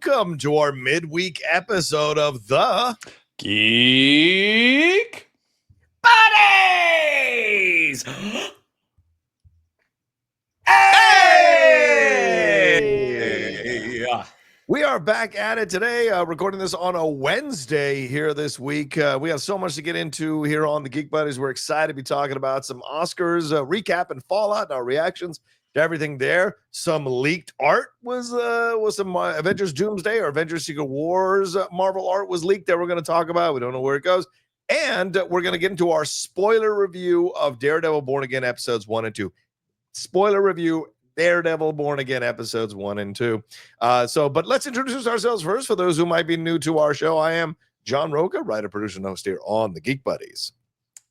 welcome to our midweek episode of the Geek Buddies! Hey! We are back at it today, recording this on a Wednesday here this week. We have so much to get into here on the Geek Buddies. We're excited to be talking about some Oscars recap and fallout and our reactions to everything there. Some leaked art was some Avengers Doomsday or Avengers Secret Wars Marvel art was leaked that we're going to talk about. We don't know where it goes. And we're going to get into our spoiler review of Daredevil Born Again episodes 1 and 2. Spoiler review, Daredevil Born Again episodes 1 and 2. But let's introduce ourselves first. For those who might be new to our show, I am John Rocha, writer, producer, and host here on the Geek Buddies.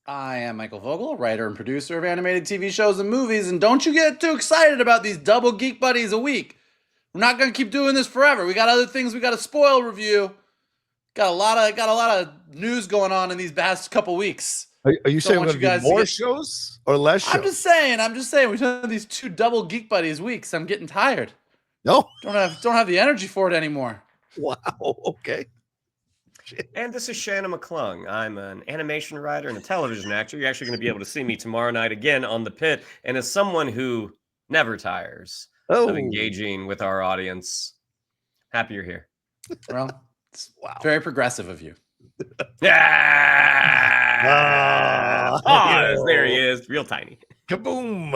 I am Michael Vogel, writer and producer of animated TV shows and movies, and don't you get too excited about these double Geek Buddies a week. We're not going to keep doing this forever. We got other things we got to spoil review. Got a lot of news going on in these past couple weeks. Are you saying we're going to do more shows or less shows? I'm just saying we've done these 2 double Geek Buddies weeks. I'm getting tired. No. Don't have the energy for it anymore. Wow. Okay. And this is Shannon McClung. I'm an animation writer and a television actor. You're actually going to be able to see me tomorrow night again on The Pit. And as someone who never tires of engaging with our audience, happy you're here. Well, it's very progressive of you. There he is, real tiny. Kaboom!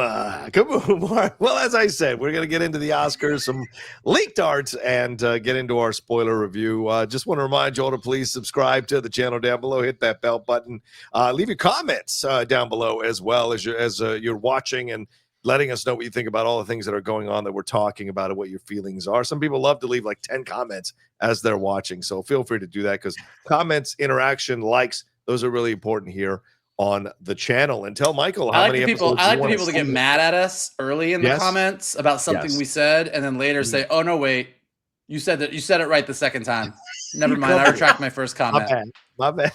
Kaboom! Well, as I said, we're going to get into the Oscars, some leaked art, and get into our spoiler review. Just want to remind you all to please subscribe to the channel down below. Hit that bell button. Leave your comments down below as well as you're watching and letting us know what you think about all the things that are going on that we're talking about and what your feelings are. Some people love to leave like 10 comments as they're watching, so feel free to do that because comments, interaction, likes, those are really important here on the channel. And tell Michael how many episodes I like the people to get mad at us early in the comments about something we said, and then later say, "Oh no, wait, you said it right the second time. Never mind, I retract my first comment." My bad.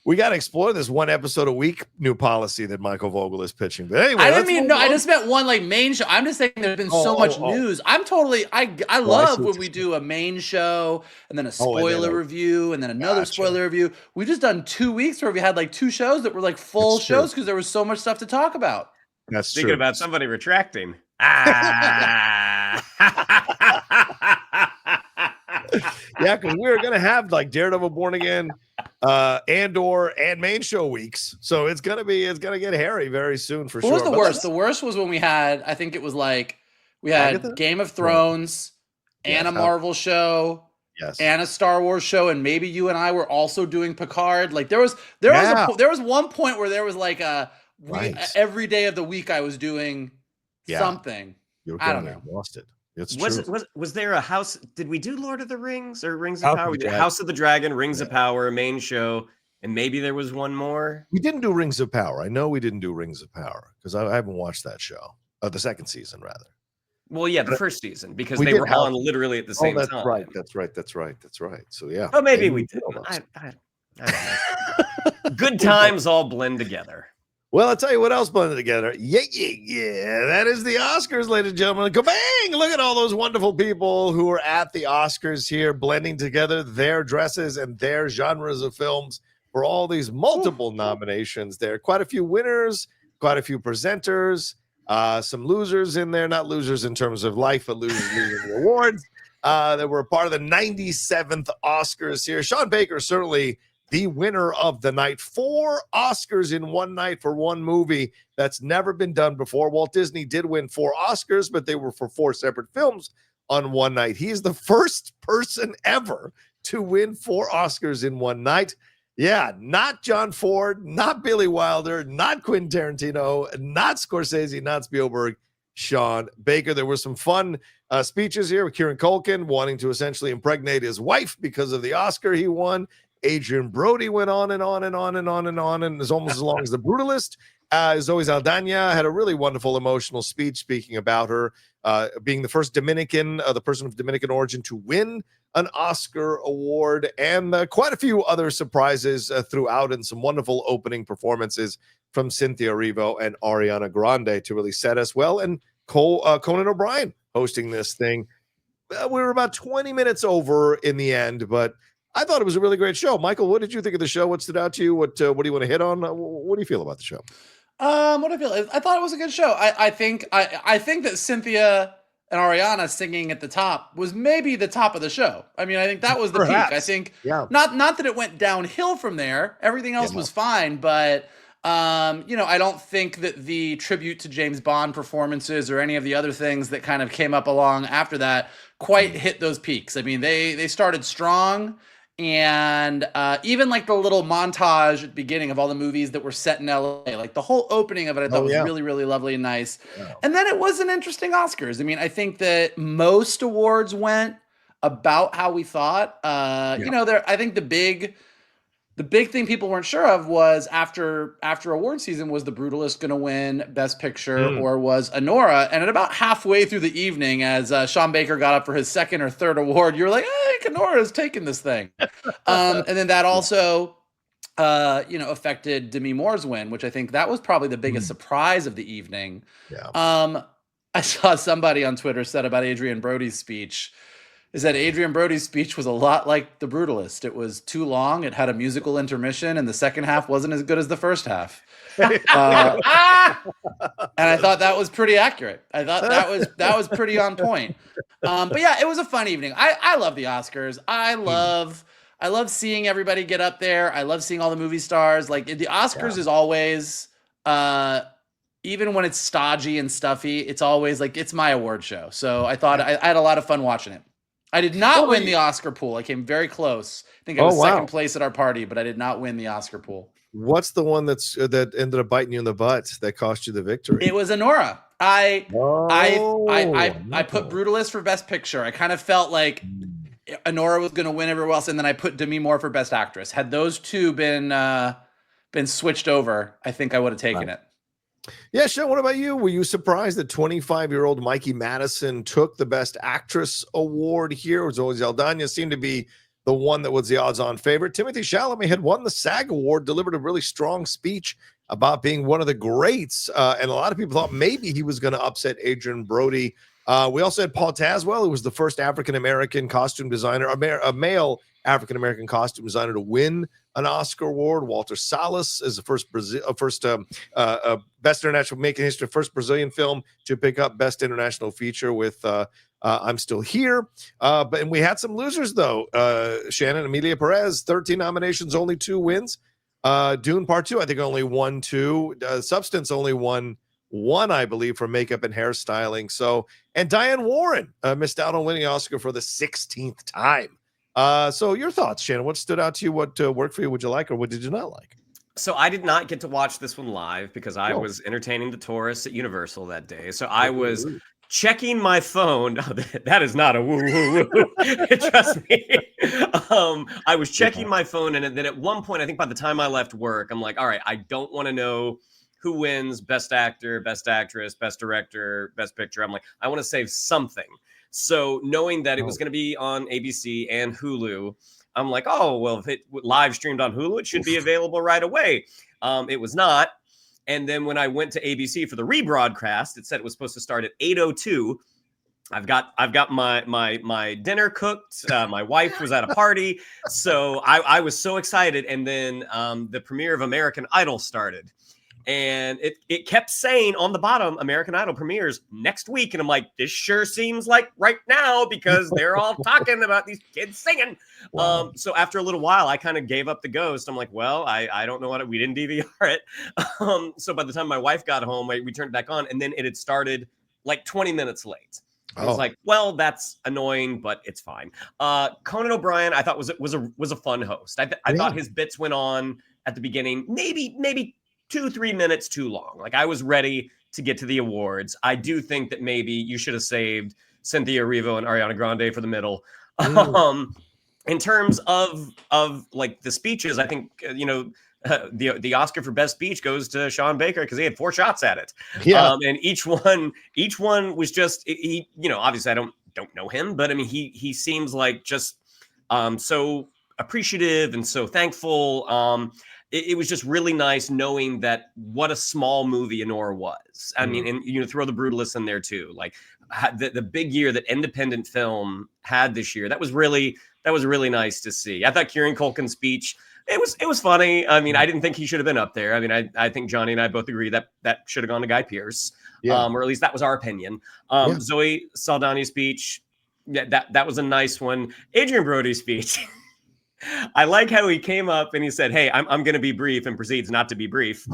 We got to explore this 1 episode a week new policy that Michael Vogel is pitching. But anyway, I just meant one like main show. I'm just saying there's been so much news. I love when we do a main show and then a spoiler review and then another spoiler review. We've just done 2 weeks where we had like 2 shows that were like full shows because there was so much stuff to talk about. That's Speaking about somebody retracting. Yeah, because we're gonna have like Daredevil Born Again, Andor, and main show weeks, so it's gonna get hairy very soon for sure. What was the worst? The worst was when we had, I think it was like we had Game of Thrones and a Marvel show, and a Star Wars show, and maybe you and I were also doing Picard. Like there was one point where there was like every day of the week I was doing something. I don't know. Lost it. Was there a house? Did we do Lord of the Rings or Rings of Power? We did House of the Dragon, Rings of Power, a main show, and maybe there was one more. We didn't do Rings of Power. I know we didn't do Rings of Power because I haven't watched that show. The second season, rather. Well, yeah, the first season because they were on literally at the same time. That's right. So yeah. Oh, maybe we did. I don't know. Good times all blend together. Well, I'll tell you what else blended together. Yeah. That is the Oscars, ladies and gentlemen. Kabang! Look at all those wonderful people who are at the Oscars here, blending together their dresses and their genres of films for all these multiple nominations. There are quite a few winners, quite a few presenters, some losers in there. Not losers in terms of life, but losers in the awards. That were a part of the 97th Oscars here. Sean Baker certainly the winner of the night. 4 Oscars in one night for one movie. That's never been done before. Walt Disney did win 4 Oscars, but they were for 4 separate films on one night. He's the first person ever to win 4 Oscars in one night. Yeah, not John Ford, not Billy Wilder, not Quentin Tarantino, not Scorsese, not Spielberg, Sean Baker. There were some fun speeches here with Kieran Culkin wanting to essentially impregnate his wife because of the Oscar he won. Adrian Brody went on and on and on and on and on, and is almost as long as The Brutalist. Zoe Saldana had a really wonderful emotional speech speaking about her being the first Dominican, the person of Dominican origin to win an Oscar award, and quite a few other surprises throughout, and some wonderful opening performances from Cynthia Erivo and Ariana Grande to really set us well. And Conan O'Brien hosting this thing we were about 20 minutes over in the end, but I thought it was a really great show. Michael, what did you think of the show? What stood out to you? What do you want to hit on? What do you feel about the show? What do I feel? I thought it was a good show. I think that Cynthia and Ariana singing at the top was maybe the top of the show. I mean, I think that was the peak. I think not that it went downhill from there. Everything else was fine, but I don't think that the tribute to James Bond performances or any of the other things that kind of came up along after that quite hit those peaks. I mean, they started strong. And even like the little montage at the beginning of all the movies that were set in LA, like the whole opening of it, I thought was really, really lovely and nice. Yeah. And then it was an interesting Oscars. I mean, I think that most awards went about how we thought. I think the big thing people weren't sure of was after award season, was The Brutalist going to win Best Picture or was Anora? And at about halfway through the evening, as Sean Baker got up for his second or third award, you were like, hey, Anora's taking this thing. And then that also, affected Demi Moore's win, which I think that was probably the biggest surprise of the evening. Yeah. I saw somebody on Twitter said about Adrian Brody's speech, is that Adrian Brody's speech was a lot like The Brutalist. It was too long. It had a musical intermission, and the second half wasn't as good as the first half. And I thought that was pretty accurate. I thought that was pretty on point. But yeah, it was a fun evening. I love the Oscars. I love seeing everybody get up there. I love seeing all the movie stars. Like the Oscars is always, even when it's stodgy and stuffy, it's always like it's my award show. So I thought I had a lot of fun watching it. I did not win the Oscar pool. I came very close. I think I was second place at our party, but I did not win the Oscar pool. What's the one that ended up biting you in the butt that cost you the victory? It was Anora. I put Brutalist for Best Picture. I kind of felt like Anora was going to win everywhere else, and then I put Demi Moore for Best Actress. Had those two been switched over, I think I would have taken it. Yeah, Sean, what about you? Were you surprised that 25-year-old Mikey Madison took the Best Actress award here? Zoe Saldana seemed to be the one that was the odds-on favorite. Timothée Chalamet had won the SAG Award, delivered a really strong speech about being one of the greats, and a lot of people thought maybe he was going to upset Adrian Brody. We also had Paul Tazwell, who was the first African-American costume designer, a male African-American costume designer to win an Oscar award. Walter Salles is the first Best International Making History, first Brazilian film to pick up Best International Feature with I'm Still Here. But we had some losers, though. Shannon, Emilia Perez, 13 nominations, only 2 wins. Dune Part 2, I think only won 2. Substance only won 1, I believe, for makeup and hairstyling. So, and Diane Warren missed out on winning an Oscar for the 16th time. So your thoughts, Shannon? What stood out to you? What worked for you? Would you like, or what did you not like? So I did not get to watch this one live because I was entertaining the tourists at Universal that day. So I was checking my phone. No, that is not a woo woo woo. Trust me. I was checking my phone, and then at one point, I think by the time I left work, I'm like, all right, I don't want to know who wins Best Actor, Best Actress, Best Director, Best Picture. I'm like, I want to save something. So knowing that it was going to be on ABC and Hulu, I'm like, oh, well, if it live streamed on Hulu, it should be available right away. It was not. And then when I went to ABC for the rebroadcast, it said it was supposed to start at 8:02. I've got my dinner cooked. My wife was at a party. So I was so excited. And then the premiere of American Idol started. And it kept saying on the bottom, American Idol premieres next week. And I'm like, this sure seems like right now because they're all talking about these kids singing. Wow. So after a little while, I kind of gave up the ghost. I'm like, well, I don't know we didn't DVR it. So by the time my wife got home, we turned it back on. And then it had started like 20 minutes late. I was like, well, that's annoying, but it's fine. Conan O'Brien, I thought was a fun host. I thought his bits went on at the beginning, maybe 2-3 minutes too long. Like I was ready to get to the awards. I do think that maybe you should have saved Cynthia Erivo and Ariana Grande for the middle. In terms of like the speeches, I think the Oscar for Best Speech goes to Sean Baker because he had 4 shots at it. Yeah. And each one was just he. Obviously I don't know him, but I mean he seems like just so appreciative and so thankful. it was just really nice knowing that what a small movie Anora was. I mean, and you know, throw the Brutalists in there too. Like the big year that independent film had this year, that was really nice to see. I thought Kieran Culkin's speech, it was funny. I mean, I didn't think he should have been up there. I mean, I think Johnny and I both agree that should have gone to Guy Pearce, or at least that was our opinion. Zoe Saldana's speech, that was a nice one. Adrian Brody's speech. I like how he came up and he said, "Hey, I'm going to be brief," and proceeds not to be brief,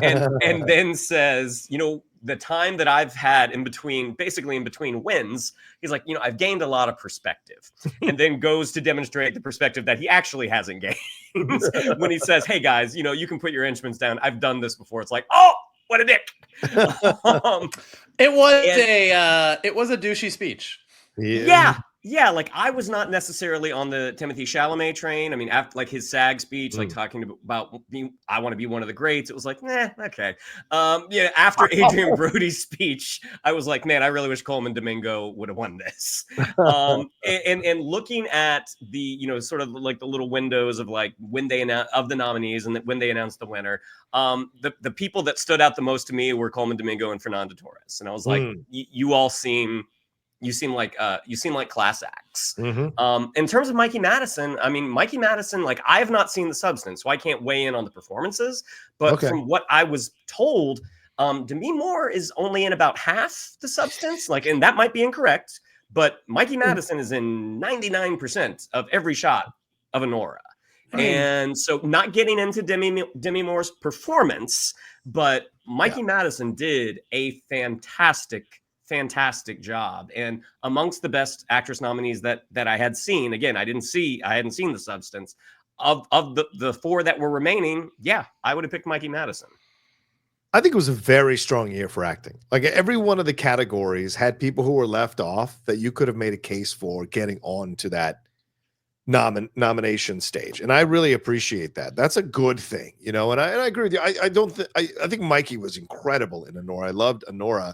and then says, "You know, the time that I've had in between wins, he's like, you know, I've gained a lot of perspective," and then goes to demonstrate the perspective that he actually hasn't gained when he says, "Hey guys, you know, you can put your instruments down. I've done this before." It's like, oh, what a dick. It was a douchey speech. Yeah, like I was not necessarily on the Timothée Chalamet train. I mean, after like his SAG speech, like talking about being, I want to be one of the greats. It was like, okay. After Adrian Brody's speech, I was like, man, I really wish Coleman Domingo would have won this. And looking at the, you know, sort of like the little windows of like when they of the nominees and when they announced the winner, the people that stood out the most to me were Coleman Domingo and Fernando Torres, and I was like, you all seem. You seem like class acts. In terms of Mikey Madison, I mean, Mikey Madison, like I have not seen The Substance, so I can't weigh in on the performances. But from what I was told, Demi Moore is only in about half The Substance. Like, and that might be incorrect, but Mikey Madison is in 99% of every shot of Anora. And so, not getting into Demi Moore's performance, but Mikey Madison did a fantastic job, and amongst the best actress nominees that I had seen. Again, I hadn't seen The Substance. Of the four that were remaining, I would have picked Mikey Madison. I think it was a very strong year for acting. Like every one of the categories had people who were left off that you could have made a case for getting on to that nomination stage, and I really appreciate that. That's a good thing, you know. And I agree with you. I think Mikey was incredible in Anora. I loved Anora.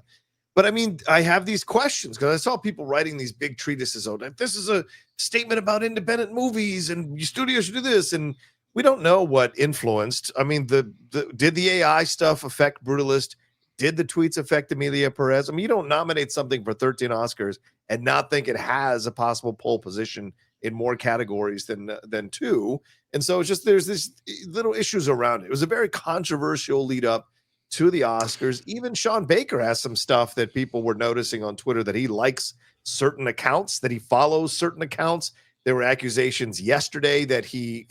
But I mean, I have these questions because I saw people writing these big treatises on this is a statement about independent movies and your studio should do this. And we don't know what influenced. I mean, did the AI stuff affect Brutalist? Did the tweets affect Emilia Perez? I mean, you don't nominate something for 13 Oscars and not think it has a possible pole position in more categories than two. And so it's just there's these little issues around it. It was a very controversial lead up to the Oscars. Even Sean Baker has some stuff that people were noticing on Twitter, that he likes certain accounts, that he follows certain accounts. There were accusations yesterday that he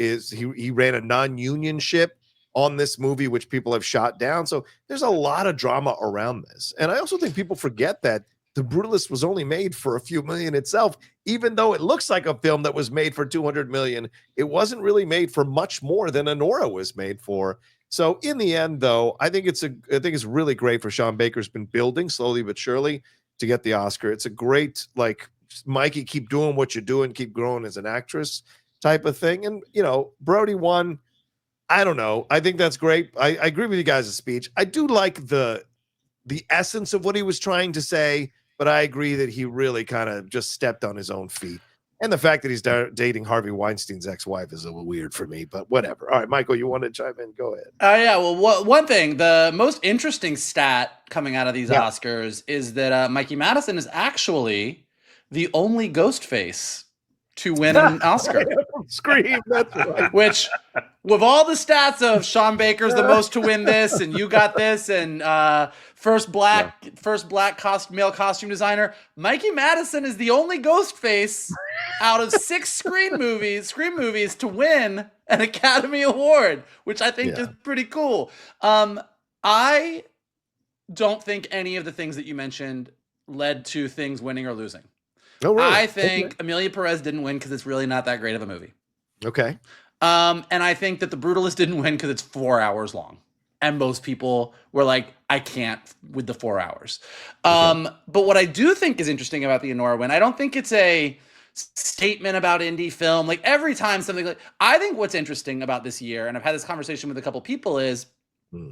ran a non-union ship on this movie, which people have shot down. So there's a lot of drama around this. And I also think people forget that The Brutalist was only made for a few million itself, even though it looks like a film that was made for 200 million. It wasn't really made for much more than Anora was made for. So in the end, though, I think it's really great for Sean Baker's been building slowly but surely to get the Oscar. It's a great, like, Mikey, keep doing what you're doing, keep growing as an actress type of thing. And, you know, Brody won. I don't know. I think that's great. I agree with you guys' speech. I do like the essence of what he was trying to say, but I agree that he really kind of just stepped on his own feet. And the fact that he's dating Harvey Weinstein's ex-wife is a little weird for me, but whatever. All right, Michael, you want to chime in? Go ahead. Well, one thing, the most interesting stat coming out of these Oscars is that Mikey Madison is actually the only ghost face to win an Oscar. Scream, that's right. Which, with all the stats of Sean Baker's the most to win this, and you got this, and first black male costume designer, Mikey Madison is the only ghost face out of 6 Scream movies to win an Academy Award, which I think is pretty cool. I don't think any of the things that you mentioned led to things winning or losing. Oh, really? I think Emilia Perez didn't win because it's really not that great of a movie. Okay. And I think that The Brutalist didn't win because it's 4 hours long. And most people were like, I can't with the 4 hours. But what I do think is interesting about the Anora win, I don't think it's a statement about indie film. Like every time something like, I think what's interesting about this year, and I've had this conversation with a couple people, is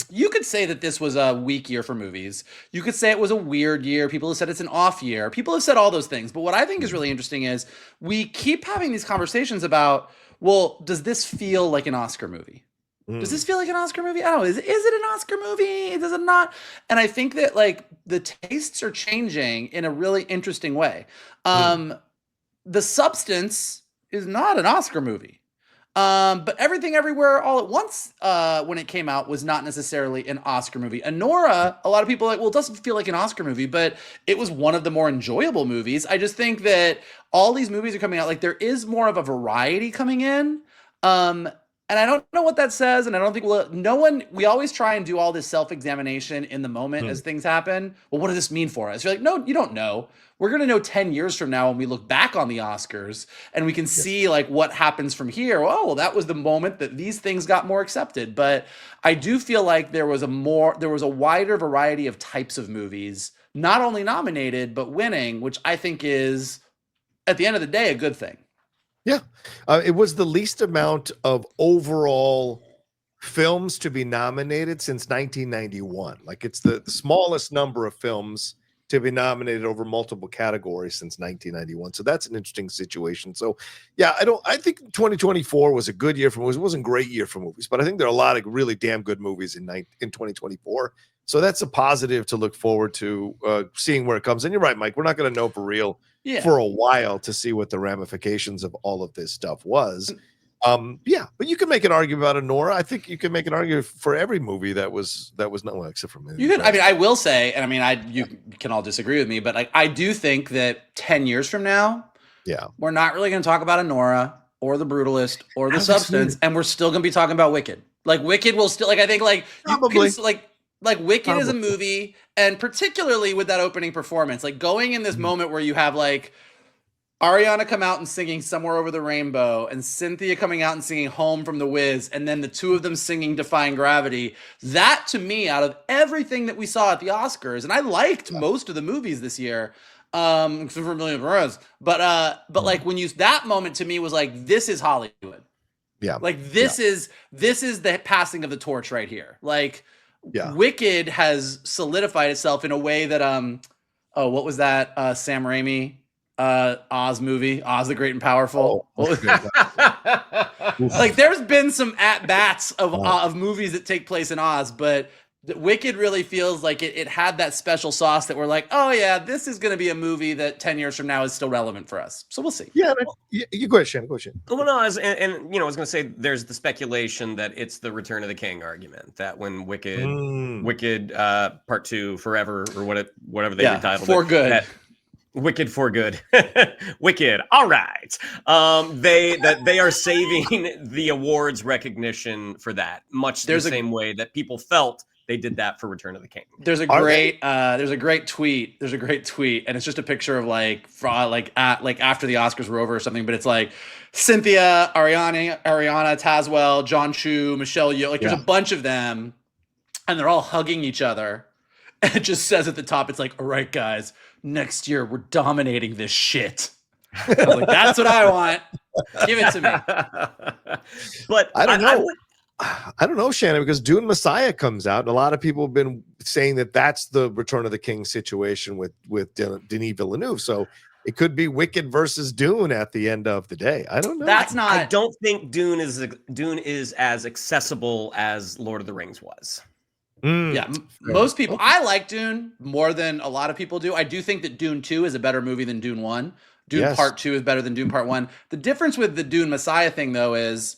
you could say that this was a weak year for movies. You could say it was a weird year. People have said it's an off year. People have said all those things. But what I think is really interesting is we keep having these conversations about, well, does this feel like an Oscar movie? Does this feel like an Oscar movie? I don't know. Is it an Oscar movie? Does it not? And I think that like the tastes are changing in a really interesting way. The Substance is not an Oscar movie. But Everything Everywhere All at Once, when it came out, was not necessarily an Oscar movie. Anora, a lot of people are like, well, it doesn't feel like an Oscar movie, but it was one of the more enjoyable movies. I just think that all these movies are coming out, like there is more of a variety coming in. And I don't know what that says, and I don't think we always try and do all this self-examination in the moment as things happen. Well, what does this mean for us? You're like, no, you don't know. We're going to know 10 years from now when we look back on the Oscars and we can see like what happens from here. Oh, well, that was the moment that these things got more accepted. But I do feel like there was a wider variety of types of movies, not only nominated, but winning, which I think is, at the end of the day, a good thing. Yeah, it was the least amount of overall films to be nominated since 1991. Like it's the smallest number of films to be nominated over multiple categories since 1991. So that's an interesting situation. So yeah, I think 2024 was a good year for movies. It wasn't a great year for movies, but I think there are a lot of really damn good movies in 2024. So that's a positive to look forward to seeing where it comes. And you're right, Mike, we're not going to know for real for a while to see what the ramifications of all of this stuff was. Yeah, but you can make an argument about Anora. I think you can make an argument for every movie that was not, well, except for me. You could. I mean, I will say, and I mean, you can all disagree with me, but I do think that 10 years from now, we're not really going to talk about Anora or The Brutalist or The Substance, and we're still going to be talking about Wicked. Like Wicked will still, like I think, like probably like Wicked is a movie, and particularly with that opening performance, like going in this moment where you have like Ariana come out and singing Somewhere Over the Rainbow, and Cynthia coming out and singing Home from the Wiz, and then the two of them singing Defying Gravity. That, to me, out of everything that we saw at the Oscars, and I liked most of the movies this year, except for A Million Perez, but like when that moment to me was like, this is Hollywood. Yeah. Like this is the passing of the torch right here. Like Wicked has solidified itself in a way that what was that Sam Raimi Oz movie, Oz the Great and Powerful? Like there's been some at-bats of movies that take place in Oz, but Wicked really feels like it had that special sauce that we're like, oh yeah, this is going to be a movie that 10 years from now is still relevant for us. So we'll see. Yeah, you go ahead, Shannon. Go ahead. Well, no, I was going to say there's the speculation that it's the Return of the King argument, that when Wicked Part 2 Forever or whatever they retitled For Good. Wicked for Good. Wicked. All right. They are saving the awards recognition for that, much the same way that people felt they did that for Return of the King. There's a great tweet. There's a great tweet, and it's just a picture of like after the Oscars were over or something. But it's like Cynthia, Ariana, Tazwell, John Chu, Michelle Yeoh. Like there's a bunch of them, and they're all hugging each other. And it just says at the top, it's like, all right, guys, next year we're dominating this shit. I was like, that's what I want. Give it to me. But I don't know. I don't know, Shannon, because Dune Messiah comes out, and a lot of people have been saying that that's the Return of the King situation with Denis Villeneuve. So it could be Wicked versus Dune at the end of the day. I don't know. I don't think Dune is as accessible as Lord of the Rings was. Yeah, most people. I like Dune more than a lot of people do. I do think that Dune 2 is a better movie than Dune 1. Dune Part 2 is better than Dune Part 1. The difference with the Dune Messiah thing, though, is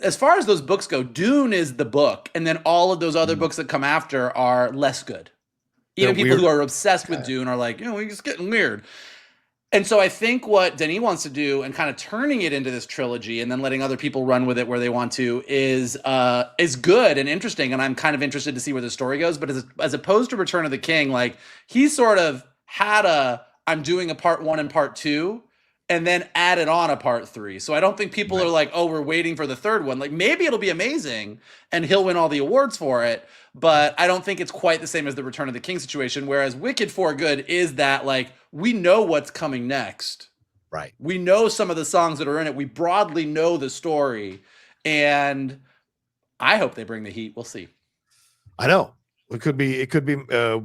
as far as those books go, Dune is the book, and then all of those other books that come after are less good. Even people who are obsessed with Dune are like, it's getting weird. And so I think what Denis wants to do, and kind of turning it into this trilogy and then letting other people run with it where they want to, is good and interesting. And I'm kind of interested to see where the story goes. But as opposed to Return of the King, like he sort of had I'm doing a part 1 and part 2, and then added on a part 3. So I don't think people are like, oh, we're waiting for the third one. Like maybe it'll be amazing and he'll win all the awards for it. But I don't think it's quite the same as the Return of the King situation. Whereas Wicked for Good is that like, we know what's coming next. Right. We know some of the songs that are in it. We broadly know the story. And I hope they bring the heat. We'll see. I know. It could be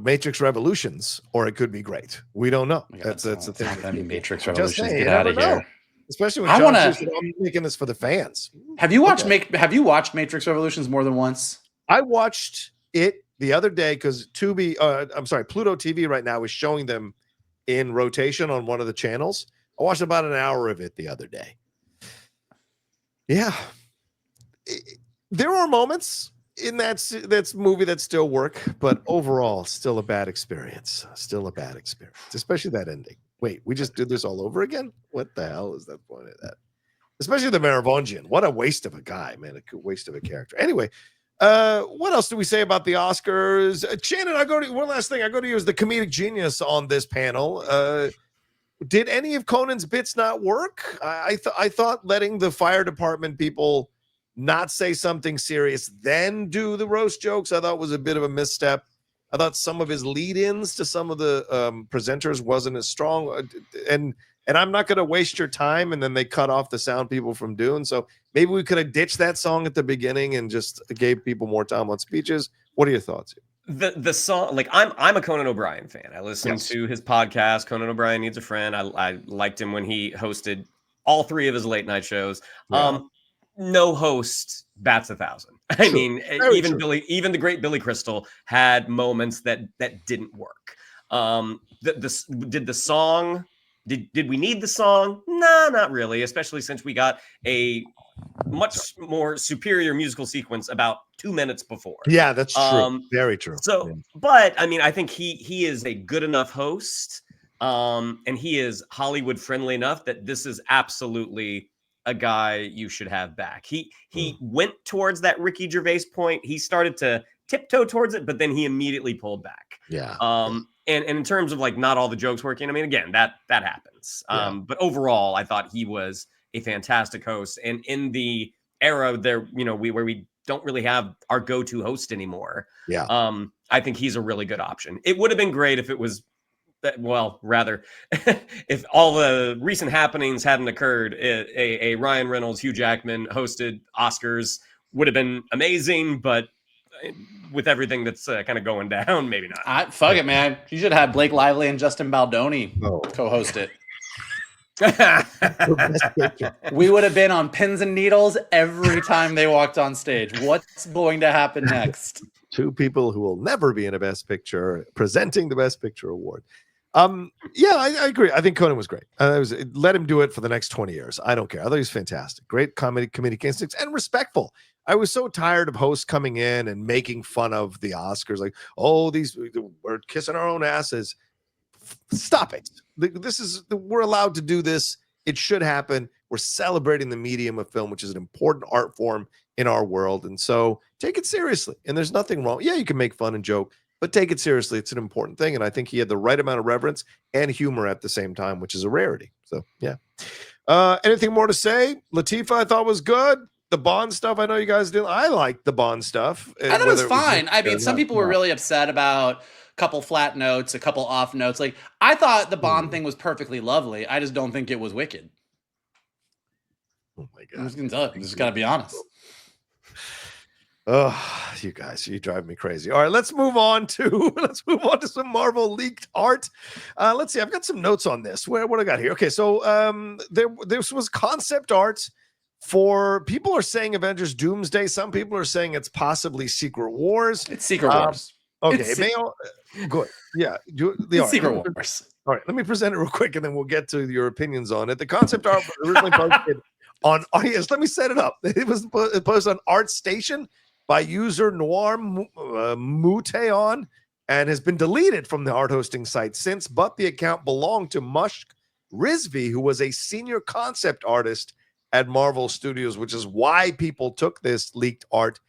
Matrix Revolutions, or it could be great. We don't know. That's the thing. It's not going to be Matrix Revolutions. Get out of here. Especially when John said, I'm making this for the fans. Have you watched Have you watched Matrix Revolutions more than once? I watched it the other day because Pluto TV right now is showing them in rotation on one of the channels. I watched about an hour of it the other day. Yeah. There are moments in that movie that still work, but overall, still a bad experience. Still a bad experience, especially that ending. Wait, we just did this all over again? What the hell is that point of that? Especially the Merovingian. What a waste of a guy, man. A waste of a character. Anyway, what else do we say about the Oscars? Shannon, I go to one last thing. I go to you as the comedic genius on this panel. Did any of Conan's bits not work? I thought letting the fire department people not say something serious, then do the roast jokes, I thought was a bit of a misstep. I thought some of his lead-ins to some of the presenters wasn't as strong. And I'm not going to waste your time, and then they cut off the sound people from doing. So maybe we could have ditched that song at the beginning and just gave people more time on speeches. What are your thoughts here? The song, like I'm a Conan O'Brien fan. I listened to his podcast, Conan O'Brien Needs a Friend. I liked him when he hosted all 3 of his late night shows. Yeah. No host bats 1,000. I mean, even true. Even the great Billy Crystal had moments that didn't work. Did the song? Did we need the song? Nah, not really. Especially since we got a much more superior musical sequence about 2 minutes before. Yeah, that's true. Very true. So, yeah. But I mean, I think he is a good enough host, and he is Hollywood friendly enough that this is absolutely a guy you should have back. He went towards that Ricky Gervais point. He started to tiptoe towards it, but then he immediately pulled back. Yeah. And in terms of like not all the jokes working, I mean, again, that happens. But overall, I thought he was a fantastic host. And in the era there, where we don't really have our go-to host anymore. Yeah. I think he's a really good option. It would have been great if it was rather, if all the recent happenings hadn't occurred, a Ryan Reynolds, Hugh Jackman hosted Oscars would have been amazing, but with everything that's kind of going down, maybe not. Fuck it, man. You should have Blake Lively and Justin Baldoni co-host it. We would have been on pins and needles every time they walked on stage. What's going to happen next? 2 people who will never be in a Best Picture presenting the Best Picture award. Yeah, I agree. I think Conan was great. Let him do it for the next 20 years. I don't care. I thought he was fantastic. Great comedic instincts and respectful. I was so tired of hosts coming in and making fun of the Oscars. Like, we're kissing our own asses. Stop it. We're allowed to do this. It should happen. We're celebrating the medium of film, which is an important art form in our world. And so take it seriously. And there's nothing wrong. Yeah, you can make fun and joke, but take it seriously. It's an important thing. And I think he had the right amount of reverence and humor at the same time, which is a rarity. So, yeah. Anything more to say? Latifah, I thought was good. The Bond stuff, I know you guys didn't. I liked the Bond stuff. I thought it was fine. I mean, some people were really upset about a couple flat notes, a couple off notes. Like, I thought the Bond thing was perfectly lovely. I just don't think it was wicked. Oh, my God. I'm just got to be honest. Oh, you guys, you drive me crazy. All right, let's move on to some Marvel leaked art. Let's see. I've got some notes on this. What I got here? Okay, so this was concept art for people are saying Avengers Doomsday. Some people are saying it's possibly Secret Wars. It's Secret Wars. Okay, good. Yeah, Secret Wars. All right, let me present it real quick, and then we'll get to your opinions on it. The concept art was originally posted on. Oh yes, let me set it up. It was posted on ArtStation by user Noir Muteon and has been deleted from the art hosting site since, but the account belonged to Mushk Rizvi, who was a senior concept artist at Marvel Studios, which is why people took this leaked art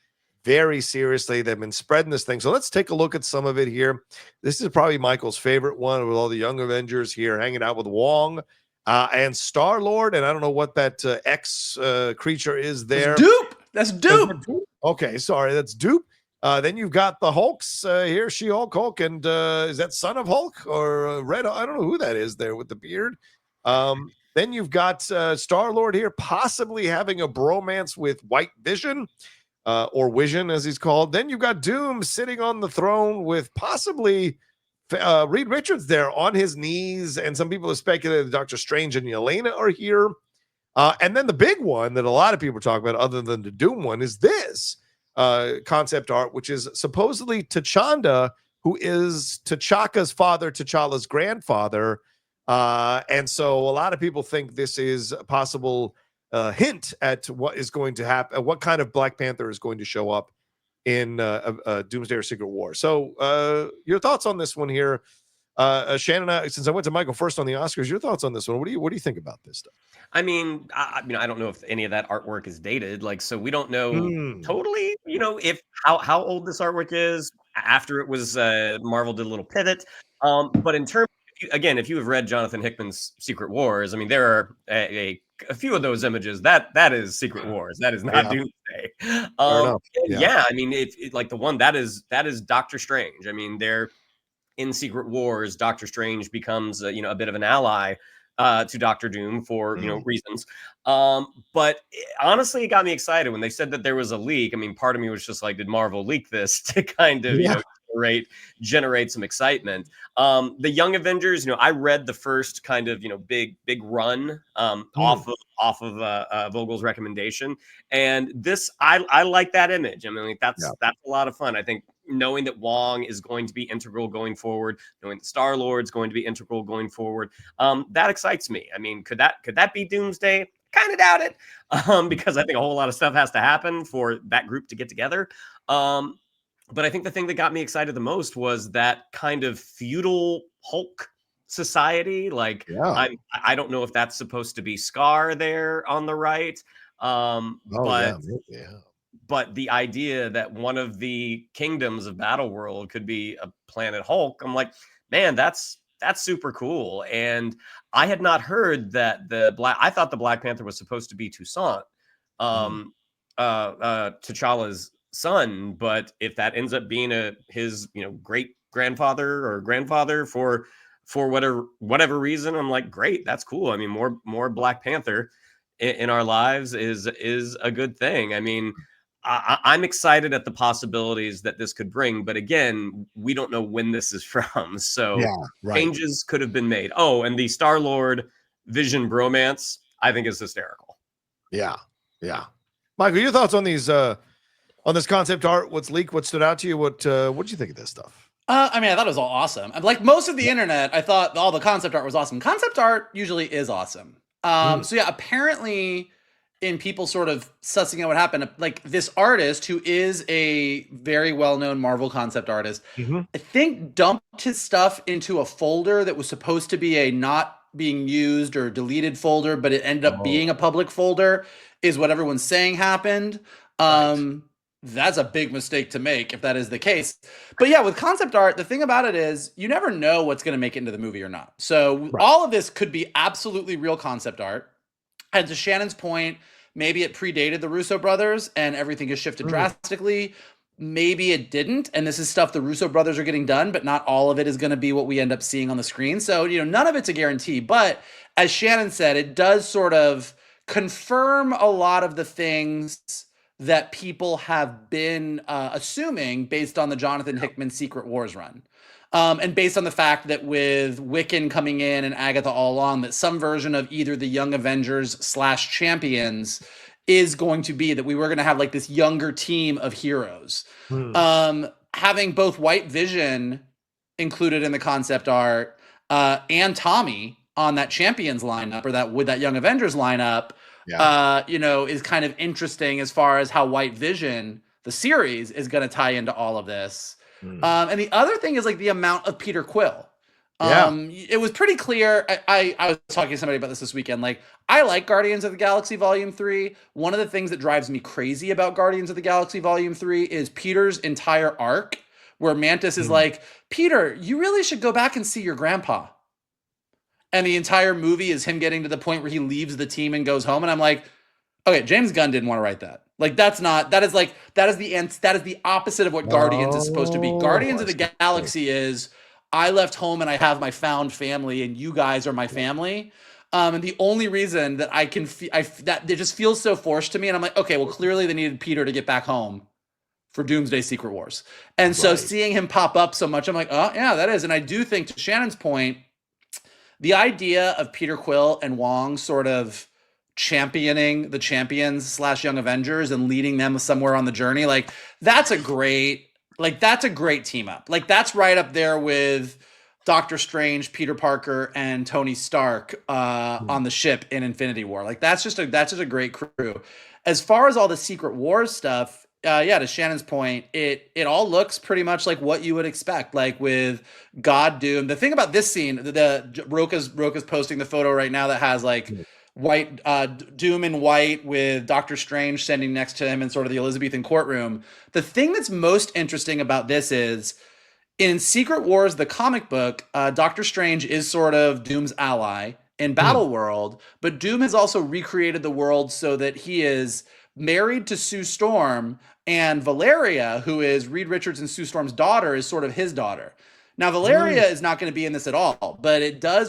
very seriously. They've been spreading this thing. So let's take a look at some of it here. This is probably Michael's favorite one with all the young Avengers here hanging out with Wong and Star-Lord. And I don't know what that X creature is there. That's Dupe. Okay, sorry, that's Dupe. Then you've got the Hulks here, She-Hulk, and is that Son of Hulk or Red? I don't know who that is there with the beard. Then you've got Star-Lord here, possibly having a bromance with White Vision, or Vision as he's called. Then you've got Doom sitting on the throne with possibly Reed Richards there on his knees, and some people have speculated that Doctor Strange and Yelena are here. And then the big one that a lot of people are talking about, other than the Doom one, is this concept art, which is supposedly T'Challa, who is T'Chaka's father, T'Challa's grandfather. And so a lot of people think this is a possible hint at what is going to happen, what kind of Black Panther is going to show up in Doomsday or Secret War. So your thoughts on this one here, Shannon? Since I went to Michael first on the Oscars, your thoughts on this one? What do you think about this stuff? I mean, I don't know if any of that artwork is dated, like, so we don't know totally, if how old this artwork is after it was Marvel did a little pivot. But in terms, if you have read Jonathan Hickman's Secret Wars, I mean, there are a few of those images that is Secret Wars. That is not Doomsday. I mean, it like the one that is Doctor Strange. I mean, they're in Secret Wars. Doctor Strange becomes a bit of an ally to Doctor Doom for reasons. But honestly, it got me excited when they said that there was a leak. I mean, part of me was just like, did Marvel leak this to kind of generate some excitement? The Young Avengers, I read the first kind of big run off of Vogel's recommendation, and this I like that image. I mean, like, that's a lot of fun. I think knowing that Wong is going to be integral going forward, knowing that Star-Lord's going to be integral going forward, that excites me. I mean, could that be Doomsday? Kind of doubt it, because I think a whole lot of stuff has to happen for that group to get together. But I think the thing that got me excited the most was that kind of feudal Hulk society. Like, I don't know if that's supposed to be Scar there on the right. But the idea that one of the kingdoms of Battleworld could be a planet Hulk, I'm like, man, that's super cool. And I had not heard that I thought the Black Panther was supposed to be Toussaint, T'Challa's son. But if that ends up being his great grandfather or grandfather for whatever reason, I'm like, great, that's cool. I mean, more Black Panther in our lives is a good thing. I mean, I'm excited at the possibilities that this could bring, but again, we don't know when this is from, so changes could have been made. Oh, and the Star-Lord Vision bromance, I think, is hysterical. Yeah. Michael, your thoughts on these on this concept art? What's leaked? What stood out to you? What did you think of this stuff? I mean, I thought it was all awesome. Like most of the internet, I thought all the concept art was awesome. Concept art usually is awesome. So yeah, apparently, in people sort of sussing out what happened, like this artist who is a very well-known Marvel concept artist, I think dumped his stuff into a folder that was supposed to be a not being used or deleted folder, but it ended up being a public folder, is what everyone's saying happened. That's a big mistake to make if that is the case. But yeah, with concept art, the thing about it is you never know what's going to make it into the movie or not. So all of this could be absolutely real concept art. And to Shannon's point, maybe it predated the Russo brothers and everything has shifted drastically. Maybe it didn't. And this is stuff the Russo brothers are getting done, but not all of it is going to be what we end up seeing on the screen. So, none of it's a guarantee. But as Shannon said, it does sort of confirm a lot of the things that people have been assuming based on the Jonathan Hickman Secret Wars run. And based on the fact that with Wiccan coming in and Agatha all along, that some version of either the Young Avengers / Champions is going to be that we were going to have like this younger team of heroes. Having both White Vision included in the concept art and Tommy on that Champions lineup, or that with that Young Avengers lineup, is kind of interesting as far as how White Vision, the series, is going to tie into all of this. And the other thing is like the amount of Peter Quill. It was pretty clear. I was talking to somebody about this weekend. Like, I like Guardians of the Galaxy Volume 3. One of the things that drives me crazy about Guardians of the Galaxy Volume 3 is Peter's entire arc, where Mantis is like, Peter, you really should go back and see your grandpa. And the entire movie is him getting to the point where he leaves the team and goes home. And I'm like, okay, James Gunn didn't want to write that. Like, that is the opposite of what Guardians is supposed to be. Guardians of the Galaxy is, I left home and I have my found family and you guys are my family. And the only reason that I can that it just feels so forced to me. And I'm like, okay, well, clearly they needed Peter to get back home for Doomsday Secret Wars. And so seeing him pop up so much, I'm like, oh yeah, that is. And I do think, to Shannon's point, the idea of Peter Quill and Wong sort of championing the champions / Young Avengers and leading them somewhere on the journey. Like that's a great team up. Like that's right up there with Doctor Strange, Peter Parker, and Tony Stark on the ship in Infinity War. Like that's just a great crew. As far as all the Secret Wars stuff, to Shannon's point, it all looks pretty much like what you would expect. Like with God Doom. The thing about this scene, the Rocha's posting the photo right now that has like white Doom in white with Doctor Strange standing next to him in sort of the Elizabethan courtroom. The thing that's most interesting about this is in Secret Wars, the comic book, Doctor Strange is sort of Doom's ally in Battle World, but Doom has also recreated the world so that he is married to Sue Storm, and Valeria, who is Reed Richards and Sue Storm's daughter, is sort of his daughter. Now, Valeria is not going to be in this at all, but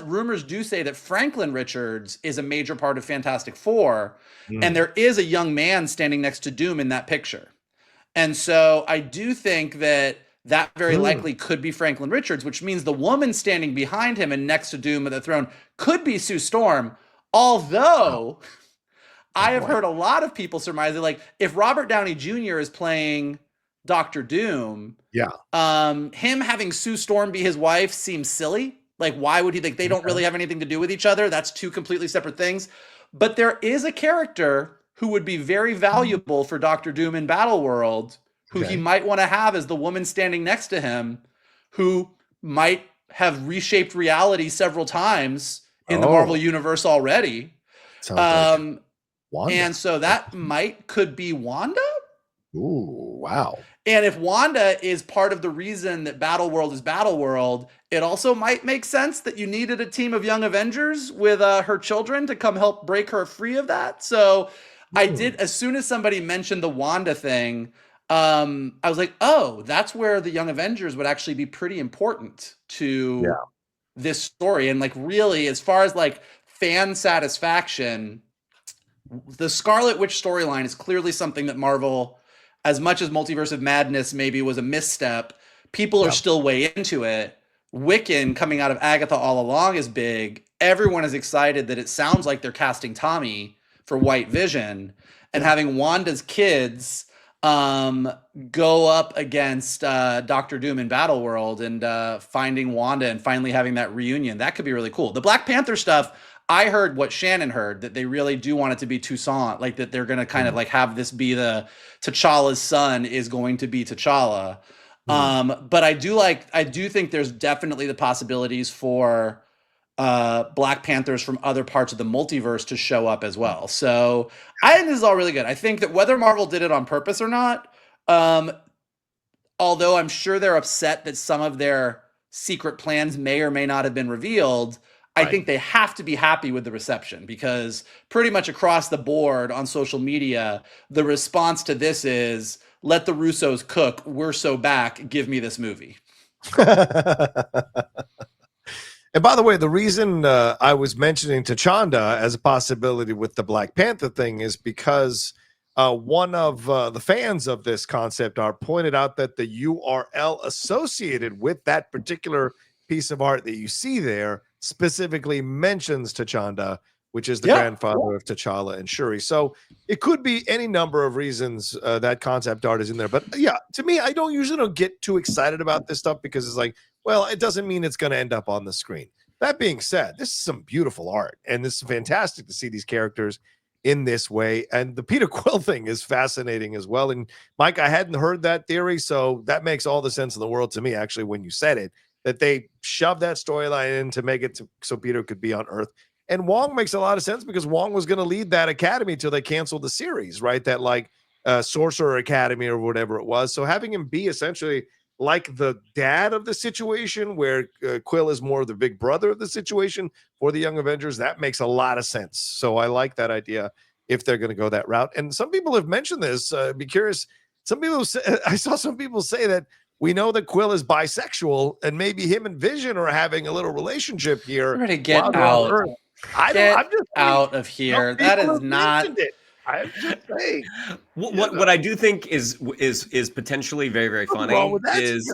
rumors do say that Franklin Richards is a major part of Fantastic Four, and there is a young man standing next to Doom in that picture. And so I do think that very likely could be Franklin Richards, which means the woman standing behind him and next to Doom at the throne could be Sue Storm, although I have heard a lot of people surmise that, like, if Robert Downey Jr. is playing Doctor Doom, him having Sue Storm be his wife seems silly. Like, why would he? Like, they don't really have anything to do with each other. That's two completely separate things. But there is a character who would be very valuable for Doctor Doom in Battle World, who he might want to have as the woman standing next to him, who might have reshaped reality several times in the Marvel Universe already. Sounds Wanda. And so that could be Wanda. Ooh, wow. And if Wanda is part of the reason that Battle World is Battle World, it also might make sense that you needed a team of Young Avengers with her children to come help break her free of that. So I did, as soon as somebody mentioned the Wanda thing, I was like, oh, that's where the Young Avengers would actually be pretty important to this story. And like, really, as far as like fan satisfaction, the Scarlet Witch storyline is clearly something that Marvel, as much as Multiverse of Madness maybe was a misstep, people are still way into it. Wiccan coming out of Agatha All Along is big. Everyone is excited that it sounds like they're casting Tommy for White Vision, and having Wanda's kids go up against Doctor Doom in Battle World and finding Wanda and finally having that reunion. That could be really cool. The Black Panther stuff, I heard what Shannon heard, that they really do want it to be Toussaint, like that they're going to kind of like have this be the T'Challa's son is going to be T'Challa. But I do think there's definitely the possibilities for Black Panthers from other parts of the multiverse to show up as well. So I think this is all really good. I think that whether Marvel did it on purpose or not, although I'm sure they're upset that some of their secret plans may or may not have been revealed, I think they have to be happy with the reception, because pretty much across the board on social media, the response to this is, let the Russos cook. We're so back. Give me this movie. And by the way, the reason I was mentioning T'Challa as a possibility with the Black Panther thing is because one of the fans of this concept art pointed out that the URL associated with that particular piece of art that you see there specifically mentions T'Challa, which is the grandfather of T'Challa and Shuri. So it could be any number of reasons that concept art is in there. But yeah, to me, I usually don't get too excited about this stuff, because it's like, well, it doesn't mean it's going to end up on the screen. That being said, this is some beautiful art, and this is fantastic to see these characters in this way. And the Peter Quill thing is fascinating as well. And Mike, I hadn't heard that theory, so that makes all the sense in the world to me, actually, when you said it, that they shoved that storyline in to make it so Peter could be on Earth. And Wong makes a lot of sense, because Wong was going to lead that academy till they canceled the series, right? That like Sorcerer Academy or whatever it was. So having him be essentially like the dad of the situation, where Quill is more of the big brother of the situation for the Young Avengers, that makes a lot of sense. So I like that idea if they're going to go that route. And some people have mentioned this. Be curious. Some people say, I saw some people say that we know that Quill is bisexual, and maybe him and Vision are having a little relationship here. Ready to get out. I'm just out of here. That is not. I'm just saying. What I do think is potentially very, very funny is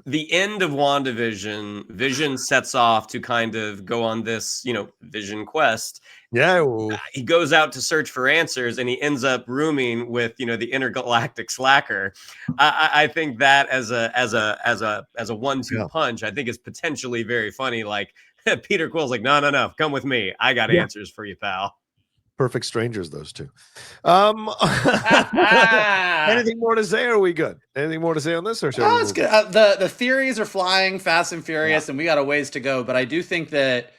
the end of WandaVision. Vision sets off to kind of go on this, Vision quest, Yeah. He goes out to search for answers and he ends up rooming with, you know, the intergalactic slacker. I think that as a 1-2 punch, I think is potentially very funny. Like Peter Quill's like, no, come with me. I got answers for you, pal. Perfect strangers, those two. Anything more to say, or are we good? Anything more to say on this, or shall we it's good. The theories are flying fast and furious, and we got a ways to go. But I do think that,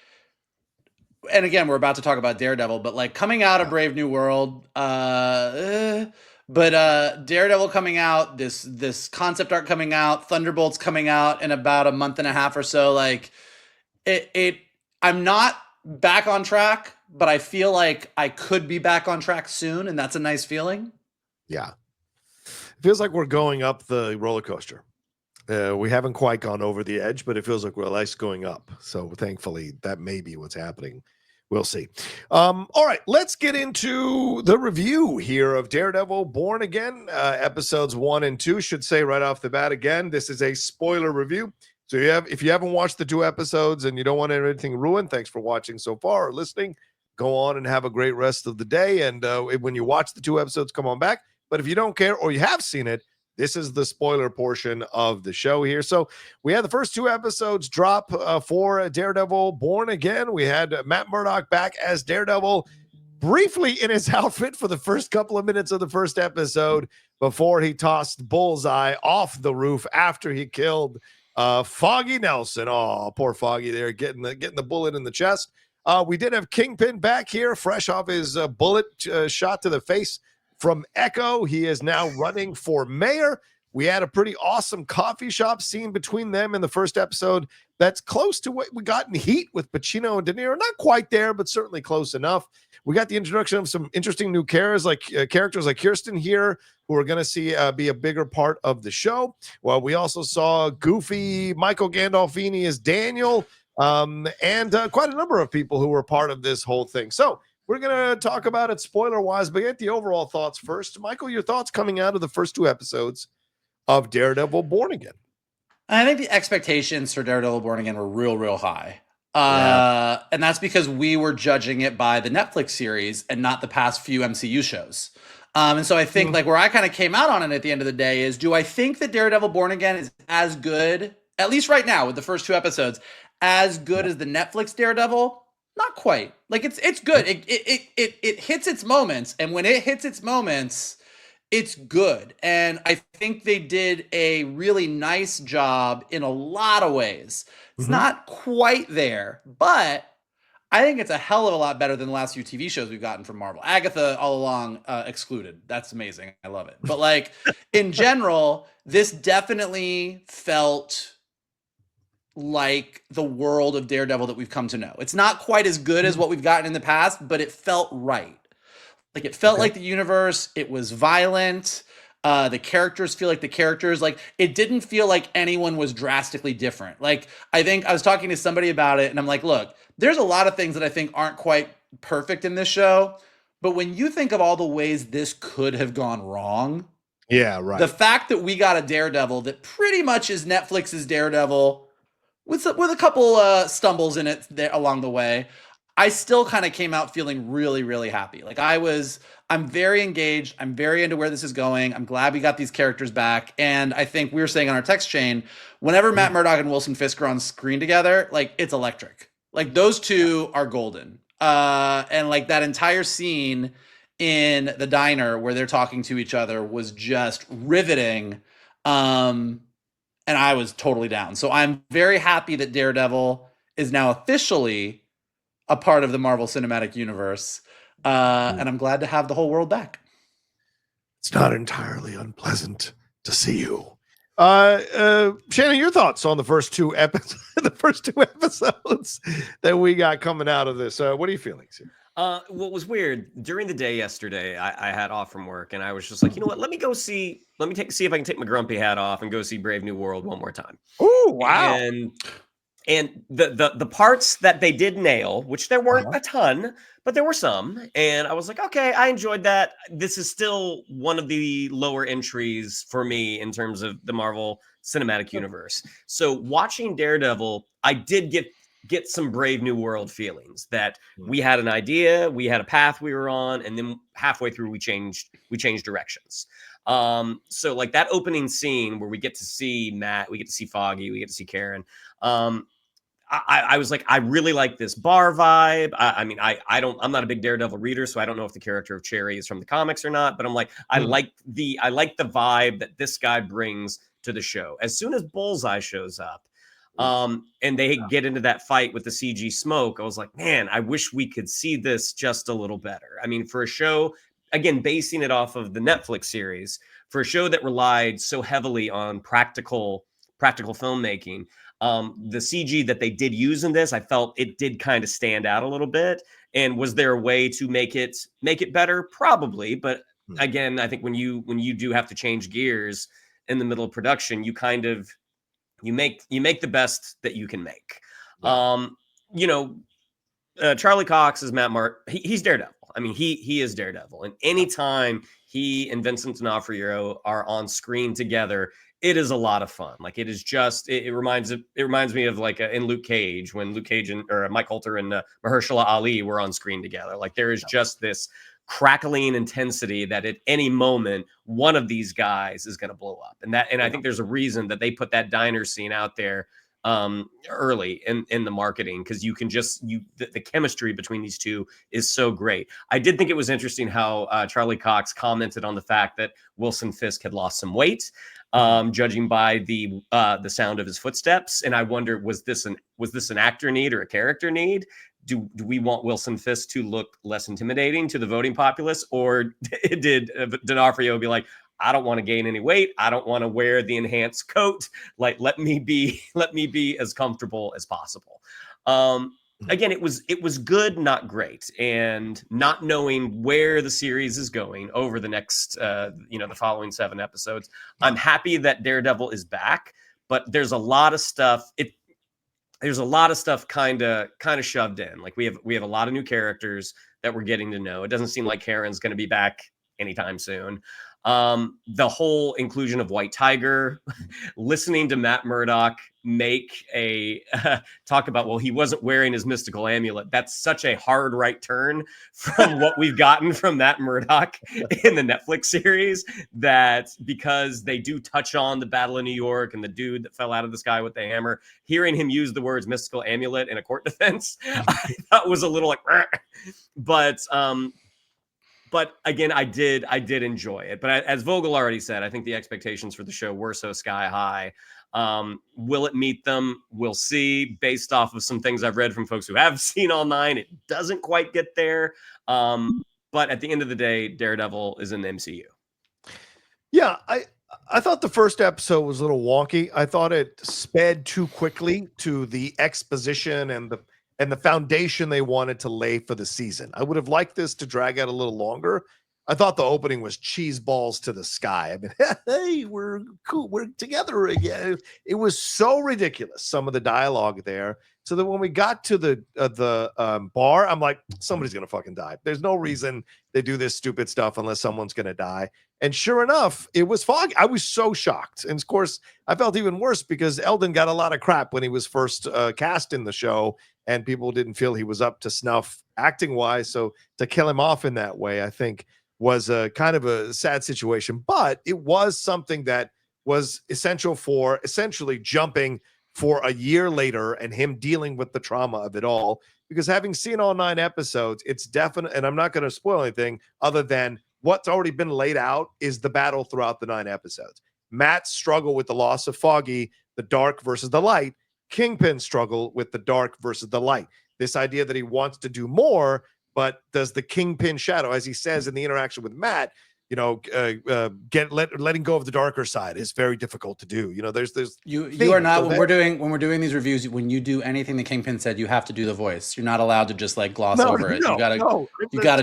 and again, we're about to talk about Daredevil, but like coming out of Brave New World, but Daredevil coming out, this concept art coming out, Thunderbolts coming out in about a month and a half or so. Like I'm not back on track, but I feel like I could be back on track soon, and that's a nice feeling. Yeah. It feels like we're going up the roller coaster. We haven't quite gone over the edge, but it feels like we're at least going up. So thankfully, that may be what's happening. We'll see. All right, let's get into the review here of Daredevil Born Again. Episodes 1 and 2, should say right off the bat again, this is a spoiler review. So if you haven't watched the 2 episodes and you don't want anything ruined, thanks for watching so far or listening. Go on and have a great rest of the day. And when you watch the 2 episodes, come on back. But if you don't care or you have seen it, this is the spoiler portion of the show here. So we had the first 2 episodes drop for Daredevil Born Again. We had Matt Murdock back as Daredevil briefly in his outfit for the first couple of minutes of the first episode before he tossed Bullseye off the roof after he killed Foggy Nelson. Oh, poor Foggy there, getting the bullet in the chest. We did have Kingpin back here, fresh off his bullet shot to the face from Echo. He is now running for mayor. We had a pretty awesome coffee shop scene between them in the first episode that's close to what we got in Heat with Pacino and De Niro. Not quite there, but certainly close enough. We got the introduction of some interesting new characters like Kirsten here, who are going to see be a bigger part of the show. Well, we also saw goofy Michael Gandolfini as Daniel, and quite a number of people who were part of this whole thing. So we're going to talk about it spoiler-wise, but get the overall thoughts first. Michael, your thoughts coming out of the first 2 episodes of Daredevil Born Again? I think the expectations for Daredevil Born Again were real high. And that's because we were judging it by the Netflix series and not the past few MCU shows. And so I think like where I kind of came out on it at the end of the day is, do I think that Daredevil Born Again is as good, at least right now with the first 2 episodes, as good as the Netflix Daredevil? Not quite. Like it's good. It hits its moments, and when it hits its moments, it's good. And I think they did a really nice job in a lot of ways. It's not quite there, but I think it's a hell of a lot better than the last few TV shows we've gotten from Marvel. Agatha all along excluded. That's amazing. I love it. But like in general, this definitely felt like the world of Daredevil that we've come to know. It's not quite as good as what we've gotten in the past, but it felt right. Like it felt like the universe. It was violent. The characters feel like the characters. Like it didn't feel like anyone was drastically different. Like I think I was talking to somebody about it and I'm like, look, there's a lot of things that I think aren't quite perfect in this show. But when you think of all the ways this could have gone wrong. Yeah, right. The fact that we got a Daredevil that pretty much is Netflix's Daredevil with a couple stumbles in it there along the way, I still kind of came out feeling really happy. Like I'm very engaged. I'm very into where this is going. I'm glad we got these characters back. And I think we were saying on our text chain, whenever Matt Murdock and Wilson Fisk are on screen together, like it's electric. Like those two are golden. And like that entire scene in the diner where they're talking to each other was just riveting. And I was totally down. So I'm very happy that Daredevil is now officially a part of the Marvel Cinematic Universe. And I'm glad to have the whole world back. It's not entirely unpleasant to see you. Shannon, your thoughts on the first 2 episodes, that we got coming out of this. What are you feeling here? What was weird during the day yesterday, I had off from work and I was just like, you know what, let me see if I can take my grumpy hat off and go see Brave New World one more time. Oh, wow. And the parts that they did nail, which there weren't a ton, but there were some. And I was like, okay, I enjoyed that. This is still one of the lower entries for me in terms of the Marvel Cinematic Universe. So watching Daredevil, I did get get some Brave New World feelings that we had an idea, we had a path we were on, and then halfway through we changed directions. So like that opening scene where we get to see Matt, we get to see Foggy, we get to see Karen. I was like, I really like this bar vibe. I'm not a big Daredevil reader, so I don't know if the character of Cherry is from the comics or not, but I'm like, I like the vibe that this guy brings to the show. As soon as Bullseye shows up, and they get into that fight with the CG smoke, I was like, man, I wish we could see this just a little better. I mean, for a show, again, basing it off of the Netflix series, for a show that relied so heavily on practical filmmaking, the CG that they did use in this, I felt it did kind of stand out a little bit. And was there a way to make it better? Probably, but again, I think when you do have to change gears in the middle of production, you kind of you make the best that you can make. Yeah. Charlie Cox is Matt Mart. He's Daredevil. I mean, he is Daredevil. And anytime he and Vincent D'Onofrio are on screen together, it is a lot of fun. Like it is just, it reminds me of like in Luke Cage, when Luke Cage or Mike Coulter and Mahershala Ali were on screen together. Like there is just this crackling intensity that at any moment one of these guys is going to blow up. And I think there's a reason that they put that diner scene out there early in the marketing, because you can just the chemistry between these two is so great. I did think it was interesting how Charlie Cox commented on the fact that Wilson Fisk had lost some weight, judging by the sound of his footsteps. And I wonder, was this an actor need or a character need? Do we want Wilson Fisk to look less intimidating to the voting populace, or did D'Onofrio be like, I don't want to gain any weight, I don't want to wear the enhanced coat, like let me be as comfortable as possible. Again, it was good, not great, and not knowing where the series is going over the next the following 7 episodes. I'm happy that Daredevil is back, but there's a lot of stuff. There's a lot of stuff kind of shoved in. Like we have a lot of new characters that we're getting to know. It doesn't seem like Karen's going to be back anytime soon. The whole inclusion of White Tiger, listening to Matt Murdock make a talk about, well, he wasn't wearing his mystical amulet. That's such a hard right turn from what we've gotten from Matt Murdock in the Netflix series, that because they do touch on the Battle of New York and the dude that fell out of the sky with the hammer, hearing him use the words mystical amulet in a court defense, I thought was a little like, but again, I did enjoy it. But as Vogel already said, I think the expectations for the show were so sky high. Will it meet them? We'll see. Based off of some things I've read from folks who have seen all 9, it doesn't quite get there. But at the end of the day, Daredevil is in the MCU. Yeah, I thought the first episode was a little wonky. I thought it sped too quickly to the exposition and the foundation they wanted to lay for the season. I would have liked this to drag out a little longer. I thought the opening was cheese balls to the sky. I mean, hey, we're cool. We're together again. It was so ridiculous, some of the dialogue there. So that when we got to the bar, I'm like, somebody's going to fucking die. There's no reason they do this stupid stuff unless someone's going to die. And sure enough, it was Foggy. I was so shocked. And of course, I felt even worse because Eldon got a lot of crap when he was first cast in the show, and people didn't feel he was up to snuff acting wise. So to kill him off in that way, I think was a kind of a sad situation, but it was something that was essential for essentially jumping for a year later and him dealing with the trauma of it all. Because having seen all 9 episodes, it's definite, and I'm not going to spoil anything other than what's already been laid out is the battle throughout the 9 episodes. Matt's struggle with the loss of Foggy, the dark versus the light. Kingpin's struggle with the dark versus the light. This idea that he wants to do more, but does the Kingpin shadow, as he says in the interaction with Matt, letting go of the darker side is very difficult to do. There's you are not, when we're doing these reviews, when you do anything the Kingpin said, you have to do the voice. You're not allowed to just like gloss over it. You gotta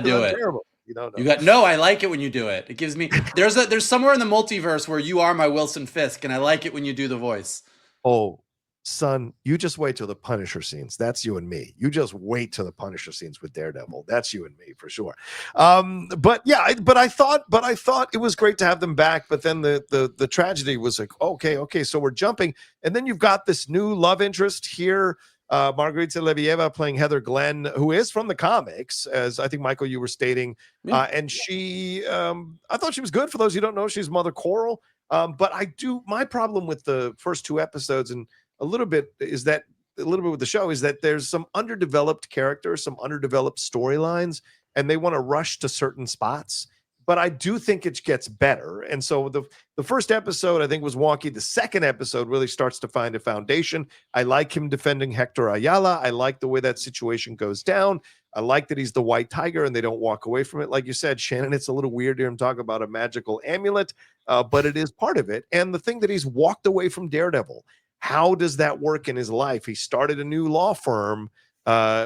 do it. Terrible. I like it when you do it. It gives me there's somewhere in the multiverse where you are my Wilson Fisk, and I like it when you do the voice. Oh, son, you just wait till the Punisher scenes. That's you and me. You just wait till the Punisher scenes with Daredevil. That's you and me for sure. But I thought it was great to have them back. But then the tragedy was like, okay, so we're jumping, and then you've got this new love interest here Margarita Levieva playing Heather Glenn, who is from the comics, as I think, Michael, you were stating. And she, I thought she was good. For those who don't know, she's Mother Coral. But my problem with the first 2 episodes and a little bit with the show is that there's some underdeveloped characters, some underdeveloped storylines, and they want to rush to certain spots. But I do think it gets better. And so the first episode, I think, was wonky. The second episode really starts to find a foundation. I like him defending Hector Ayala. I like the way that situation goes down. I like that he's the white tiger and they don't walk away from it. Like you said, Shannon, it's a little weird to hear him talk about a magical amulet, but it is part of it. And the thing that he's walked away from Daredevil, how does that work in his life? He started a new law firm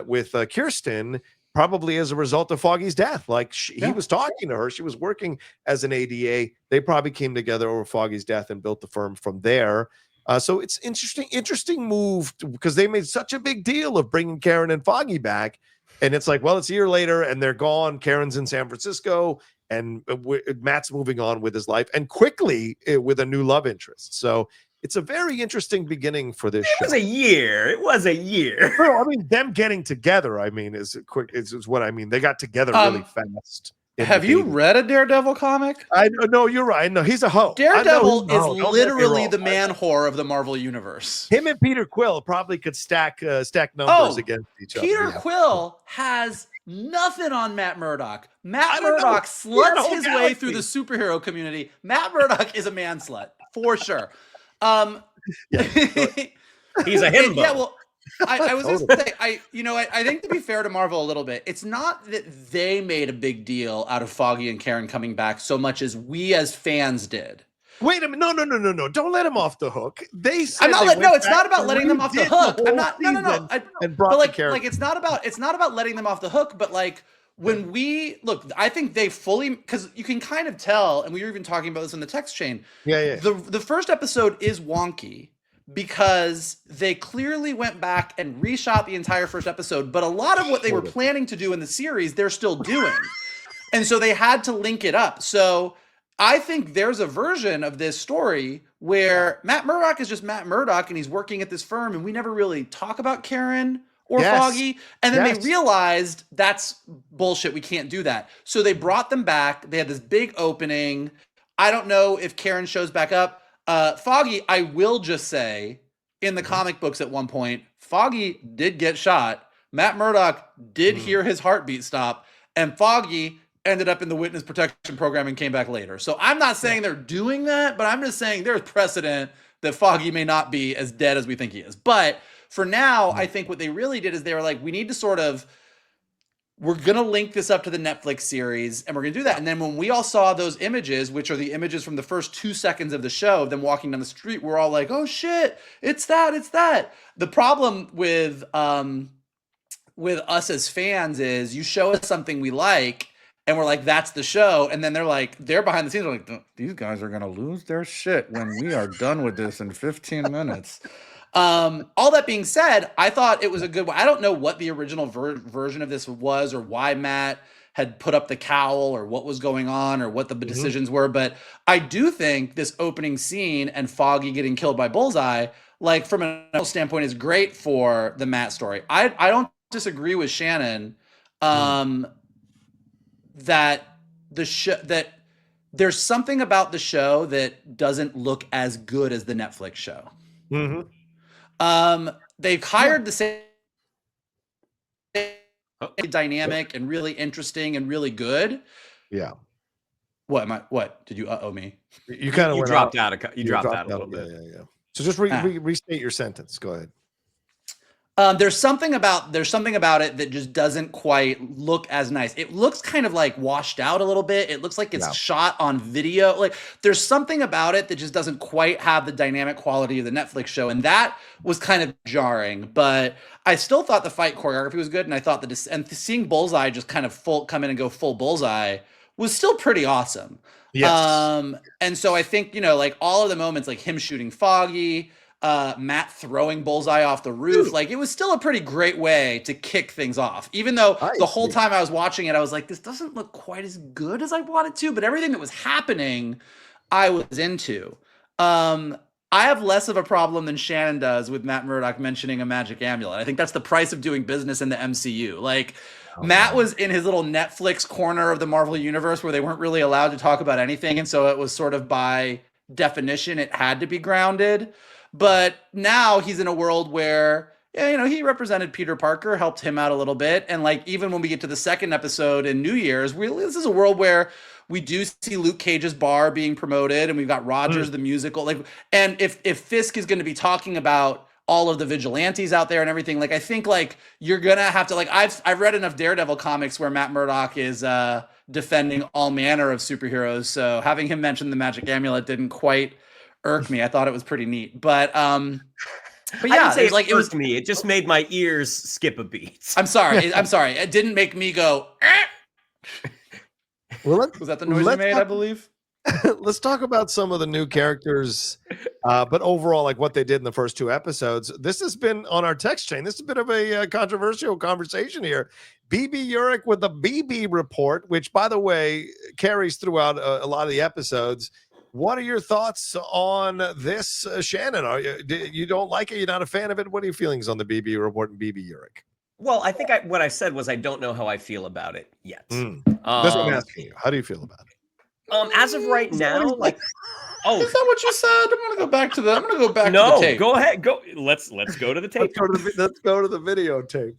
with Kirsten, probably as a result of Foggy's death. Like he was talking to her. She was working as an ADA. They probably came together over Foggy's death and built the firm from there. So it's interesting move because they made such a big deal of bringing Karen and Foggy back. And it's like, well, it's a year later and they're gone. Karen's in San Francisco and Matt's moving on with his life and quickly with a new love interest. So it's a very interesting beginning for this show. It was a year. No, I mean, them getting together, is what I mean. They got together really fast. Have you read a Daredevil comic? I know, you're right. No, he's a hoe. Daredevil is literally the man whore of the Marvel universe. Him and Peter Quill probably could stack numbers against each other. Peter Quill has nothing on Matt Murdock. Matt Murdock sluts his way through the superhero community. Matt Murdock is a man slut for sure. He's a himbo. Yeah, well, I was going to say, I think to be fair to Marvel a little bit, it's not that they made a big deal out of Foggy and Karen coming back so much as we as fans did. Wait a minute. No. Don't let him off the hook. It's not about letting them off the hook. I'm not, no. It's not about letting them off the hook, but like, when I think they fully, because you can kind of tell, and we were even talking about this in the text chain. Yeah. The first episode is wonky because they clearly went back and reshot the entire first episode, but a lot of what they were planning to do in the series, they're still doing. And so they had to link it up. So I think there's a version of this story where Matt Murdock is just Matt Murdock and he's working at this firm and we never really talk about Karen or Foggy, and then they realized that's bullshit. We can't do that. So they brought them back. They had this big opening. I don't know if Karen shows back up. Foggy, I will just say, in the comic books at one point, Foggy did get shot. Matt Murdock did hear his heartbeat stop, and Foggy ended up in the witness protection program and came back later. So I'm not saying they're doing that, but I'm just saying there's precedent that Foggy may not be as dead as we think he is. But for now, I think what they really did is they were like, we need to we're going to link this up to the Netflix series and we're going to do that. And then when we all saw those images, which are the images from the first 2 seconds of the show of them walking down the street, we're all like, oh shit, it's that. The problem with us as fans is you show us something we like and we're like, that's the show. And then they're behind the scenes. They're like, these guys are going to lose their shit when we are done with this in 15 minutes. All that being said, I thought it was a good one. I don't know what the original version of this was or why Matt had put up the cowl or what was going on or what the decisions were. But I do think this opening scene and Foggy getting killed by Bullseye, like from an emotional standpoint, is great for the Matt story. I don't disagree with Shannon that that there's something about the show that doesn't look as good as the Netflix show. They've hired the same dynamic and really interesting and really good. Yeah. What did you owe me? You kind of dropped out. You dropped out a little bit. Yeah. So just restate your sentence. Go ahead. There's something about it that just doesn't quite look as nice. It looks kind of like washed out a little bit. It looks like it's shot on video. Like there's something about it that just doesn't quite have the dynamic quality of the Netflix show. And that was kind of jarring, but I still thought the fight choreography was good. And I thought and seeing Bullseye just kind of come in and go full Bullseye was still pretty awesome. Yes. And so I think, like all of the moments, like him shooting Foggy, Matt throwing Bullseye off the roof, like it was still a pretty great way to kick things off. Even though the whole time I was watching it, I was like, this doesn't look quite as good as I wanted to, but everything that was happening, I was into. I have less of a problem than Shannon does with Matt Murdock mentioning a magic amulet. I think that's the price of doing business in the MCU. Like, Matt was in his little Netflix corner of the Marvel Universe where they weren't really allowed to talk about anything. And so it was sort of by definition, it had to be grounded. But now he's in a world where, he represented Peter Parker, helped him out a little bit. And like, even when we get to the second episode in New Year's, this is a world where we do see Luke Cage's bar being promoted, and we've got Rogers, the musical. Like, and if Fisk is going to be talking about all of the vigilantes out there and everything, like, I think like you're gonna have to, like, I've read enough Daredevil comics where Matt Murdock is defending all manner of superheroes. So having him mention the magic amulet didn't quite irk me. I thought it was pretty neat, but yeah, it like it was me. It just made my ears skip a beat. I'm sorry. It didn't make me go. Well, was that the noise you made? I believe. Let's talk about some of the new characters, but overall, like what they did in the first 2 episodes. This has been on our text chain. This is a bit of a controversial conversation here. BB Urich with the BB report, which, by the way, carries throughout a lot of the episodes. What are your thoughts on this, Shannon? You don't like it? You're not a fan of it? What are your feelings on the BB report and BB Urich? Well, I think what I said was I don't know how I feel about it yet. That's what I'm asking you. How do you feel about it? As of right now, like, is that what you said? I'm gonna go back to the tape. Go ahead. Go. Let's go to the tape. Let's go to the videotape.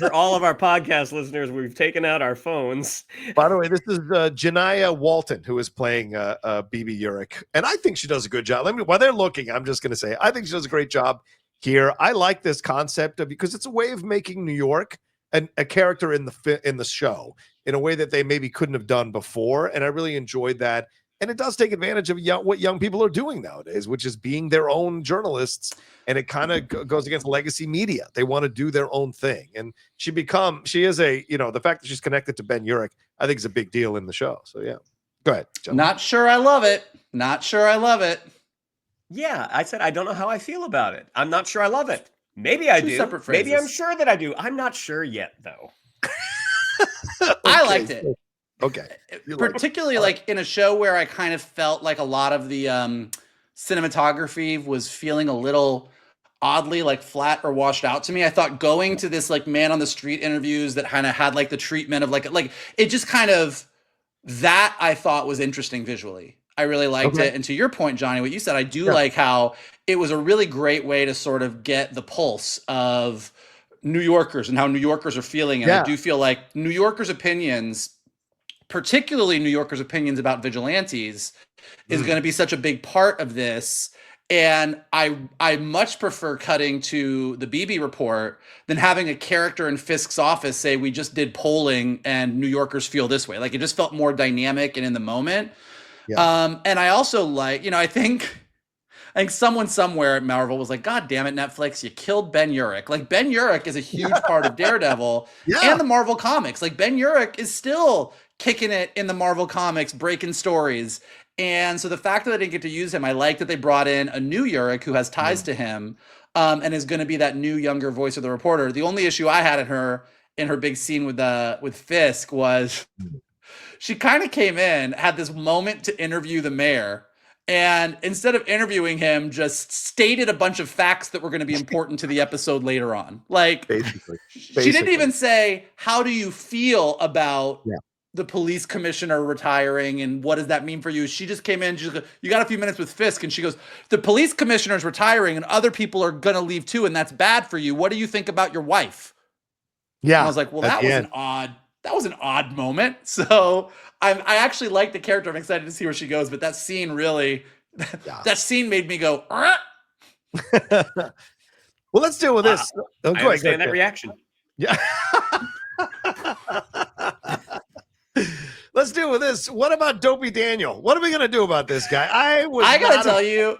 for all of our podcast listeners, we've taken out our phones. By the way, this is Janiyah Walton who is playing BB Urich, and I think she does a good job. While they're looking, I'm just gonna say I think she does a great job here. I like this concept because it's a way of making New York a character in the show in a way that they maybe couldn't have done before, and I really enjoyed that. And it does take advantage of what young people are doing nowadays, which is being their own journalists, and it kind of goes against legacy media. They want to do their own thing, and she is the fact that she's connected to Ben Urich, I think is a big deal in the show. So yeah, go ahead. John. Not sure I love it. Yeah, I said I don't know how I feel about it. I'm not sure I love it. Maybe I do. Maybe I'm sure that I do. I'm not sure yet, though. Okay. I liked it. Okay. Particularly like in a show where I kind of felt like a lot of the cinematography was feeling a little oddly like flat or washed out to me. I thought going to this like man on the street interviews that kind of had like the treatment of like it just kind of, that I thought was interesting visually. I really liked it. And to your point, Johnny, what you said, I do like how it was a really great way to sort of get the pulse of New Yorkers and how New Yorkers are feeling. And I do feel like New Yorkers' opinions, particularly New Yorkers' opinions about vigilantes, is going to be such a big part of this. And I much prefer cutting to the BB report than having a character in Fisk's office say, we just did polling and New Yorkers feel this way. Like, it just felt more dynamic and in the moment. Yeah. And I also like, I think someone somewhere at Marvel was like, God damn it, Netflix, you killed Ben Urich. Like, Ben Urich is a huge part of Daredevil and the Marvel comics. Like, Ben Urich is still kicking it in the Marvel comics, breaking stories. And so the fact that I didn't get to use him, I like that they brought in a new Urich who has ties to him, and is going to be that new, younger voice of the reporter. The only issue I had in her big scene with Fisk was she kind of came in, had this moment to interview the mayor, and instead of interviewing him, just stated a bunch of facts that were going to be important to the episode later on. Like, basically. She didn't even say, how do you feel about the police commissioner retiring and what does that mean for you? She just came in, she's like, you got a few minutes with Fisk, and she goes, the police commissioner's retiring and other people are going to leave too, and that's bad for you. What do you think about your wife? Yeah. And I was like, well, that was an odd moment. So I actually like the character. I'm excited to see where she goes, but that scene really, that scene made me go, well, let's deal with this. I understand that reaction. Yeah. Let's deal with this. What about Dopey Daniel? What are we going to do about this guy? I got to tell you,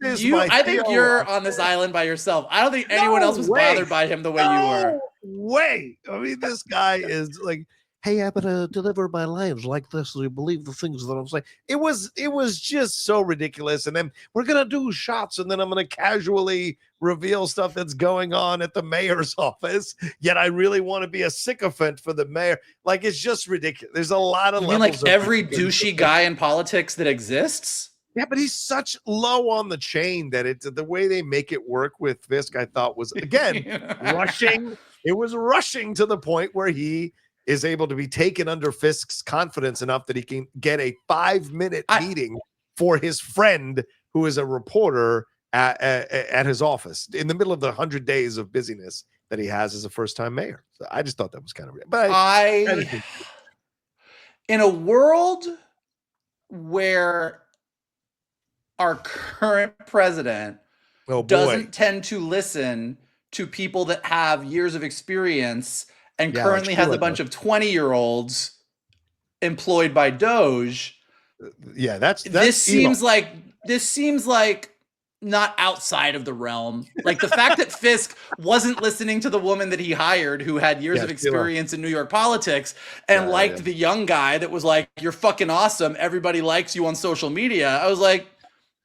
I think you're on this island by yourself. I don't think anyone else was bothered by him the way you were. Wait. I mean, this guy is like, hey, I'm going to deliver my lines like this so you believe the things that I'm saying. It was just so ridiculous. And then we're going to do shots, and then I'm going to casually reveal stuff that's going on at the mayor's office. Yet I really want to be a sycophant for the mayor. Like, it's just ridiculous. There's a lot of levels. Like every douchey guy in politics that exists? Yeah, but he's such low on the chain that the way they make it work with Fisk, I thought was, again, rushing. It was rushing to the point where he is able to be taken under Fisk's confidence enough that he can get a 5-minute meeting for his friend who is a reporter at his office in the middle of the 100 days of busyness that he has as a first-time mayor. So I just thought that was kind of weird. But in a world where our current president doesn't tend to listen to people that have years of experience and currently has a bunch of 20-year-olds employed by Doge. Yeah, this seems like not outside of the realm. Like the fact that Fisk wasn't listening to the woman that he hired who had years of experience in New York politics and liked the young guy that was like, you're fucking awesome, everybody likes you on social media. I was like,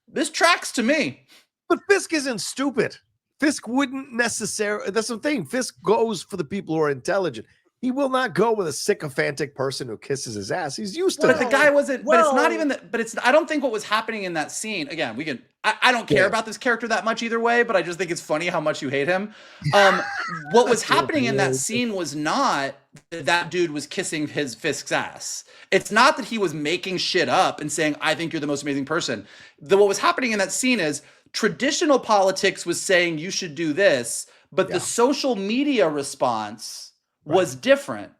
this tracks to me. But Fisk isn't stupid. Fisk wouldn't necessarily, that's the thing. Fisk goes for the people who are intelligent. He will not go with a sycophantic person who kisses his ass. He's used to that. But the guy wasn't, but it's not even that, but it's, I don't think what was happening in that scene, again, I don't care about this character that much either way, but I just think it's funny how much you hate him. What was happening in that scene was not that dude was kissing Fisk's ass. It's not that he was making shit up and saying, I think you're the most amazing person. What was happening in that scene is traditional politics was saying you should do this, but the social media response was different.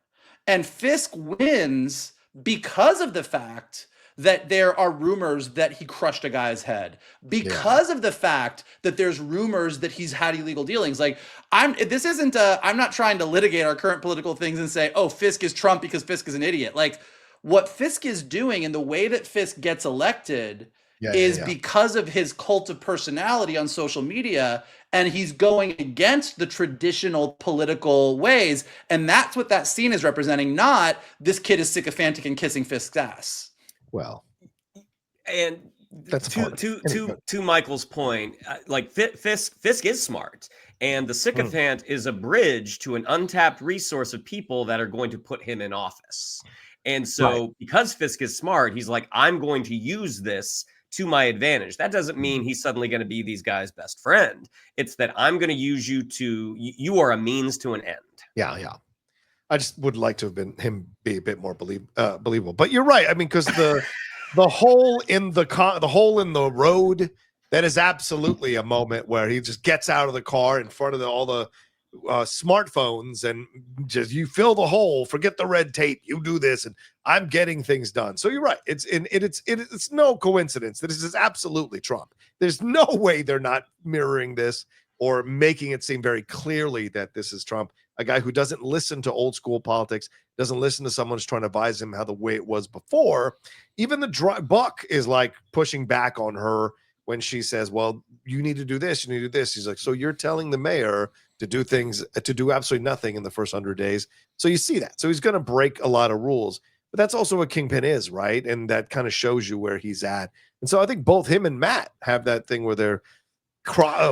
And Fisk wins because of the fact that there are rumors that he crushed a guy's head, because of the fact that there's rumors that he's had illegal dealings. Like I'm not trying to litigate our current political things and say, oh, Fisk is Trump because Fisk is an idiot. Like what Fisk is doing and the way that Fisk gets elected is because of his cult of personality on social media, and he's going against the traditional political ways. And that's what that scene is representing, not this kid is sycophantic and kissing Fisk's ass. Well, and that's to Michael's point, like Fisk is smart, and the sycophant is a bridge to an untapped resource of people that are going to put him in office. And so because Fisk is smart, he's like, I'm going to use this to my advantage. That doesn't mean he's suddenly going to be these guys' best friend. It's that I'm going to use you are a means to an end. Yeah. I just would like to have been him be a bit more believable. But you're right. I mean, because the hole in the hole in the road, that is absolutely a moment where he just gets out of the car in front of all the smartphones and just you fill the hole, forget the red tape, you do this, and I'm getting things done. So you're right. It's no coincidence that this is absolutely Trump. There's no way they're not mirroring this or making it seem very clearly that this is Trump, a guy who doesn't listen to old school politics, doesn't listen to someone who's trying to advise him how the way it was before. Even the Buck is like pushing back on her when she says, well, you need to do this, you need to do this. He's like, so you're telling the mayor to do things, to do absolutely nothing in the first 100 days. So you see that. So he's going to break a lot of rules. But that's also what Kingpin is, right? And that kind of shows you where he's at. And so I think both him and Matt have that thing where they're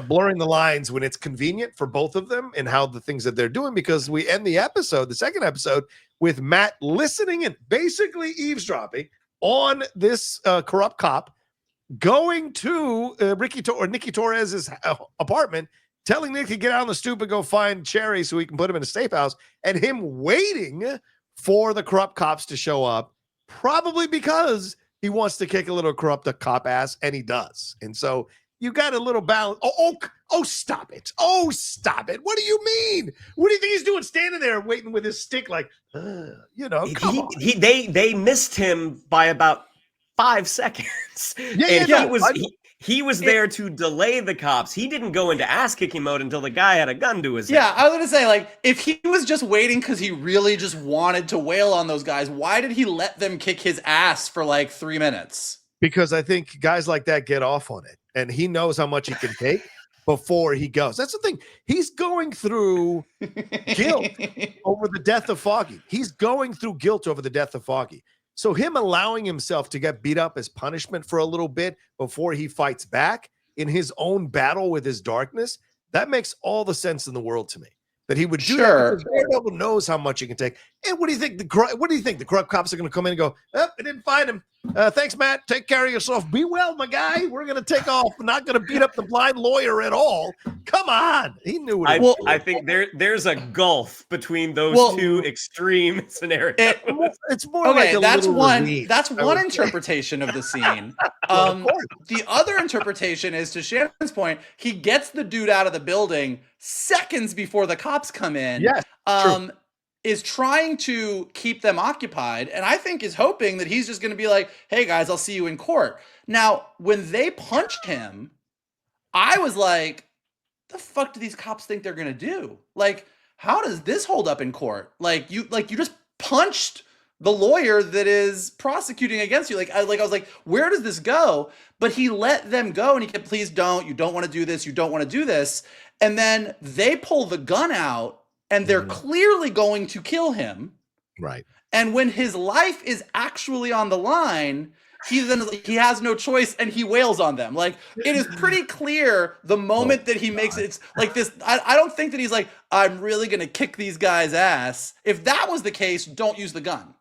blurring the lines when it's convenient for both of them and how the things that they're doing, because we end the episode, the second episode, with Matt listening and basically eavesdropping on this corrupt cop, going to Nicky Torres's apartment, telling Nick to get out on the stoop and go find Cherry so he can put him in a safe house, and him waiting for the corrupt cops to show up, probably because he wants to kick a little corrupt cop ass, and he does. And so you got a little balance. Oh, stop it. Oh, stop it. What do you mean? What do you think he's doing standing there waiting with his stick like, come on. They missed him by about 5 seconds. He was there to delay the cops. He didn't go into ass kicking mode until the guy had a gun to his head. Yeah, I was gonna say, like, if he was just waiting because he really just wanted to wail on those guys, why did he let them kick his ass for like 3 minutes? Because I think guys like that get off on it, and he knows how much he can take before he goes. That's the thing. He's going through guilt over the death of Foggy. He's going through guilt over the death of Foggy. So him allowing himself to get beat up as punishment for a little bit before he fights back in his own battle with his darkness, that makes all the sense in the world to me. That he would do that because Daredevil knows how much he can take. And what do you think? The corrupt cops are going to come in and go, oh, I didn't find him. Thanks, Matt. Take care of yourself. Be well, my guy. We're going to take off. We're not going to beat up the blind lawyer at all. Come on. He knew what I think there's a gulf between those two extreme scenarios. It's more like a that's one. relief, that's one interpretation of the scene. The other interpretation is, to Shannon's point, he gets the dude out of the building seconds before the cops come in. Yes. True. Is trying to keep them occupied, and I think is hoping that he's just going to be like, hey guys, I'll see you in court. Now, when they punched him, I was like, the fuck do these cops think they're going to do? Like, how does this hold up in court? Like you just punched the lawyer that is prosecuting against you. I was like, where does this go? But he let them go, and he kept, please don't, you don't want to do this, you don't want to do this. And then they pull the gun out, and they're clearly going to kill him. Right. And when his life is actually on the line, he has no choice, and he wails on them. Like, it is pretty clear the moment that he makes it. It's like this. I don't think that he's like, I'm really going to kick these guys' ass. If that was the case, don't use the gun.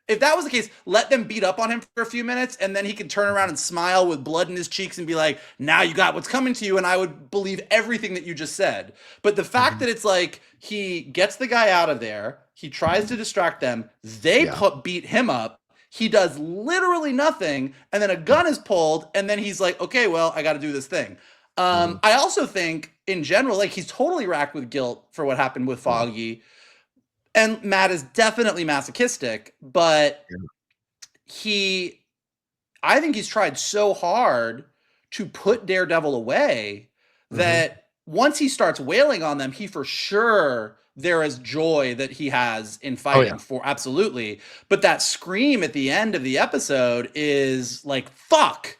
If that was the case, let them beat up on him for a few minutes, and then he can turn around and smile with blood in his cheeks and be like, now you got what's coming to you, and I would believe everything that you just said. But the fact that it's like, he gets the guy out of there, he tries to distract them, they beat him up, he does literally nothing, and then a gun is pulled, and then he's like, okay, well, I got to do this thing. I also think, in general, like, he's totally racked with guilt for what happened with Foggy. And Matt is definitely masochistic, but I think he's tried so hard to put Daredevil away that once he starts wailing on them, he for sure, there is joy that he has in fighting for, absolutely. But that scream at the end of the episode is like, fuck.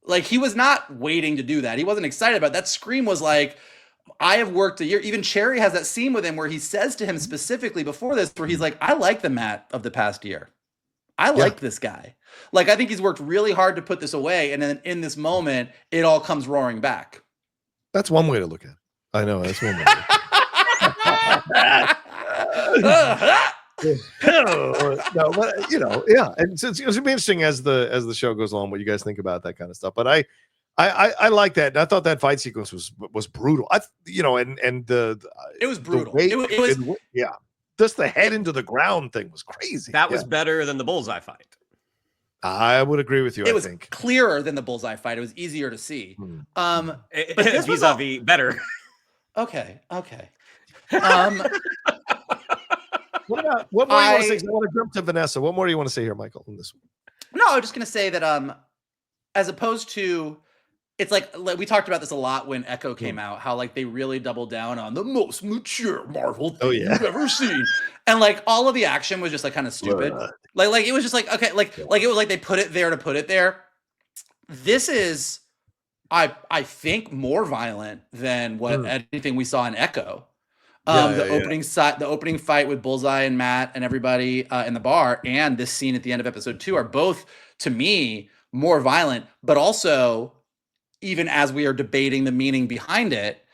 Like, he was not waiting to do that. He wasn't excited about it. That scream was like, I have worked a year. Even Cherry has that scene with him where he says to him specifically before this, where he's like, I like the Matt of the past year. I like this guy. Like, I think he's worked really hard to put this away. And then in this moment, it all comes roaring back. That's one way to look at it. I know. That's one way. No, but, you know, yeah. And it's going to be interesting as the show goes on, what you guys think about that kind of stuff. But I like that. And I thought that fight sequence was brutal. And it was brutal. It was just the head into the ground thing was crazy. That was better than the bullseye fight. I would agree with you. It was clearer than the bullseye fight. It was easier to see. But vis-a-vis better. Okay. What more do you want to say? I want to jump to Vanessa. What more do you want to say here, Michael, on this one? No, I was just going to say that as opposed to, it's like we talked about this a lot when Echo came out, how like they really doubled down on the most mature Marvel thing you've ever seen. And like all of the action was just like kind of stupid. Like it was just like, okay, like it was like they put it there to put it there. This is, I think, more violent than what anything we saw in Echo. The opening fight with Bullseye and Matt and everybody in the bar, and this scene at the end of episode 2 are both, to me, more violent, but also, even as we are debating the meaning behind it,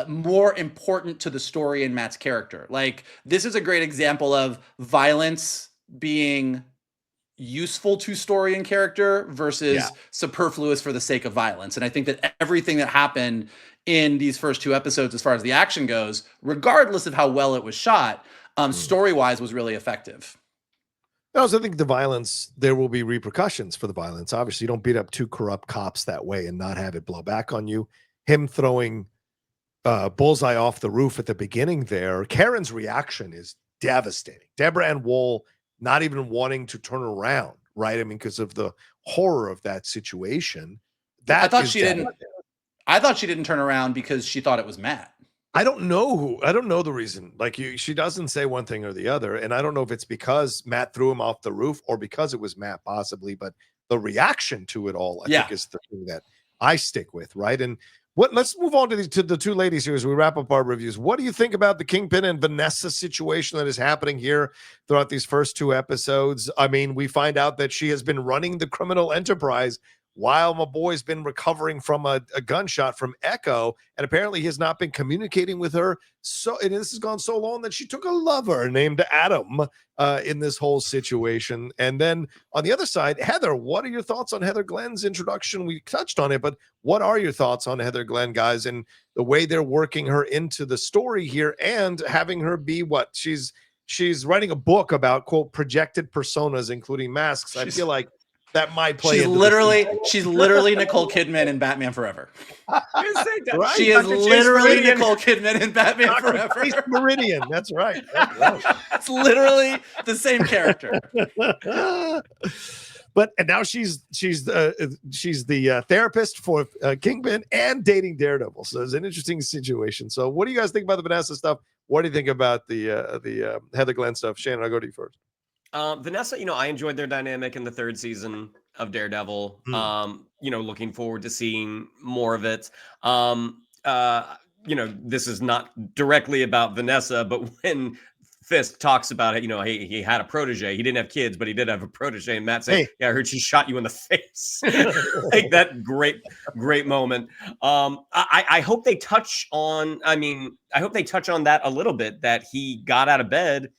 more important to the story and Matt's character. Like, this is a great example of violence being useful to story and character versus superfluous for the sake of violence. And I think that everything that happened in these first 2 episodes, as far as the action goes, regardless of how well it was shot, story-wise was really effective. I also think the violence, there will be repercussions for the violence. Obviously, you don't beat up 2 corrupt cops that way and not have it blow back on you. Him throwing Bullseye off the roof at the beginning there, Karen's reaction is devastating. Deborah Ann Woll not even wanting to turn around, right? I mean, because of the horror of that situation. I thought she didn't turn around because she thought it was Matt. I don't know the reason. Like, she doesn't say one thing or the other. And I don't know if it's because Matt threw him off the roof or because it was Matt, possibly. But the reaction to it all, I think, is the thing that I stick with, right? And let's move on to the 2 ladies here as we wrap up our reviews. What do you think about the Kingpin and Vanessa situation that is happening here throughout these first 2 episodes? I mean, we find out that she has been running the criminal enterprise while my boy's been recovering from a gunshot from Echo, and apparently he has not been communicating with her. So, and this has gone so long that she took a lover named Adam in this whole situation. And then on the other side, Heather, what are your thoughts on Heather Glenn's introduction? We touched on it, but what are your thoughts on Heather Glenn, guys, and the way they're working her into the story here and having her be what she's writing a book about, quote, projected personas, including masks. I feel like that might play. She's literally Nicole Kidman in Batman Forever. Right. She is literally Nicole Kidman in Batman Forever. Meridian. That's right. It's literally the same character. And now she's the therapist for Kingpin and dating Daredevil. So it's an interesting situation. So what do you guys think about the Vanessa stuff? What do you think about the Heather Glenn stuff? Shannon, I'll go to you first. Vanessa, I enjoyed their dynamic in the 3rd season of Daredevil. Looking forward to seeing more of it. This is not directly about Vanessa, but when Fisk talks about it, he had a protege. He didn't have kids, but he did have a protege. And Matt saying, "Yeah, I heard she shot you in the face." Like that great moment. I hope they touch on. I hope they touch on that a little bit. That he got out of bed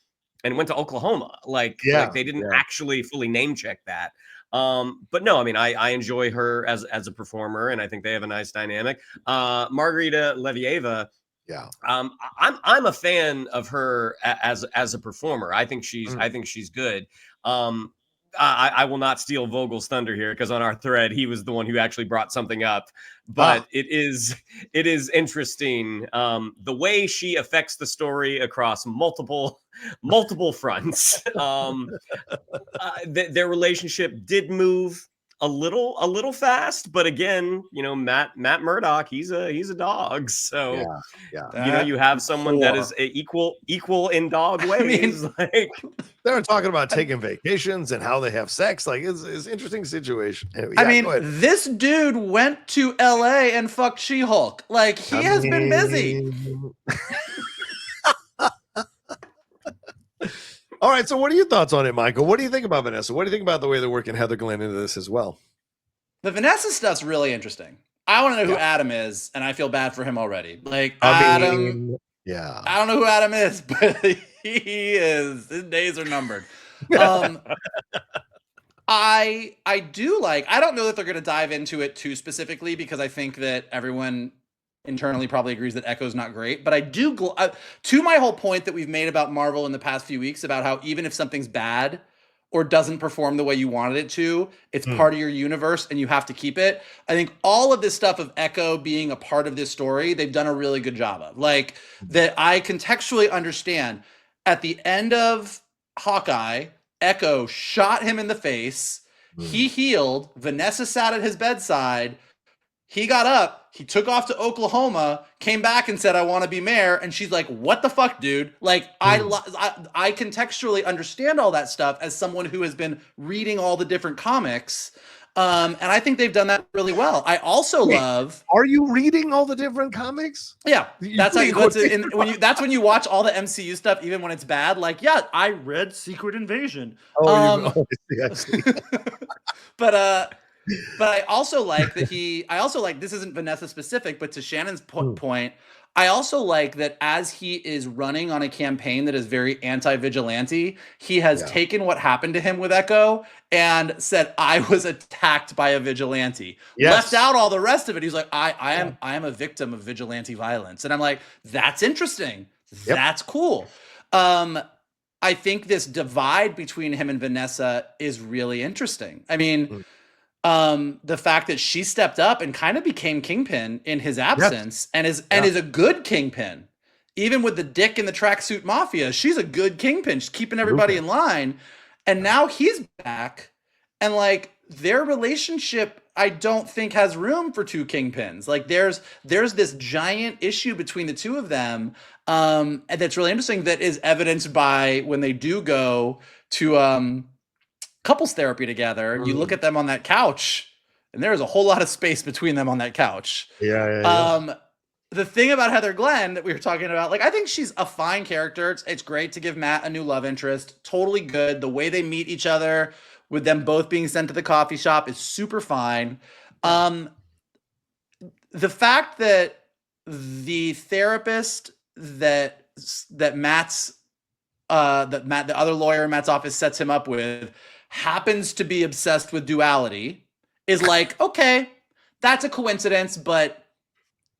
and went to Oklahoma. Like they didn't actually fully name check that. But no, I enjoy her as a performer, and I think they have a nice dynamic. Margarita Levieva. Yeah. I'm a fan of her as a performer. I think she's good. I will not steal Vogel's thunder here because on our thread he was the one who actually brought something up. But it is interesting the way she affects the story across multiple fronts. Their relationship did move a little fast, but again, Matt Murdock, he's a dog. So you have someone that is equal in dog ways. Like they're talking about taking vacations and how they have sex. Like it's an interesting situation. This dude went to LA and fucked She-Hulk. Like he has been busy. All right, so what are your thoughts on it, Michael? What do you think about Vanessa? What do you think about the way they're working Heather Glenn into this as well? The Vanessa stuff's really interesting. I want to know who Adam is, and I feel bad for him already. Like Adam, I don't know who Adam is, but he is. His days are numbered. I do like. I don't know that they're going to dive into it too specifically because I think that everyone internally probably agrees that Echo's not great, but I do to my whole point that we've made about Marvel in the past few weeks about how even if something's bad or doesn't perform the way you wanted it to, it's part of your universe and you have to keep it. I think all of this stuff of Echo being a part of this story, they've done a really good job of. Like that I contextually understand at the end of Hawkeye, Echo shot him in the face. He healed. Vanessa sat at his bedside. He got up, he took off to Oklahoma, came back and said, "I want to be mayor." And she's like, "What the fuck, dude?" Like, I contextually understand all that stuff as someone who has been reading all the different comics. And I think they've done that really well. I also love. Are you reading all the different comics? Yeah, that's when you watch all the MCU stuff, even when it's bad. Like, yeah, I read Secret Invasion. I see. But I also like that this isn't Vanessa specific, but to Shannon's point, I also like that as he is running on a campaign that is very anti-vigilante, he has taken what happened to him with Echo and said, "I was attacked by a vigilante." Left out all the rest of it. He's like, I am a victim of vigilante violence. And I'm like, that's interesting. That's cool. I think this divide between him and Vanessa is really interesting. I mean, the fact that she stepped up and kind of became Kingpin in his absence and is a good Kingpin. Even with the dick in the tracksuit mafia, she's a good Kingpin. She's keeping everybody in line. And now he's back. And like their relationship, I don't think has room for two Kingpins. Like there's this giant issue between the two of them. And that's really interesting. That is evidenced by when they do go to couples therapy together. You look at them on that couch and there is a whole lot of space between them on that couch. The thing about Heather Glenn that we were talking about, like, I think she's a fine character. It's great to give Matt a new love interest. Totally good. The way they meet each other with them both being sent to the coffee shop is super fine. The fact that the therapist that Matt's the other lawyer in Matt's office sets him up with happens to be obsessed with duality is like, okay, that's a coincidence, but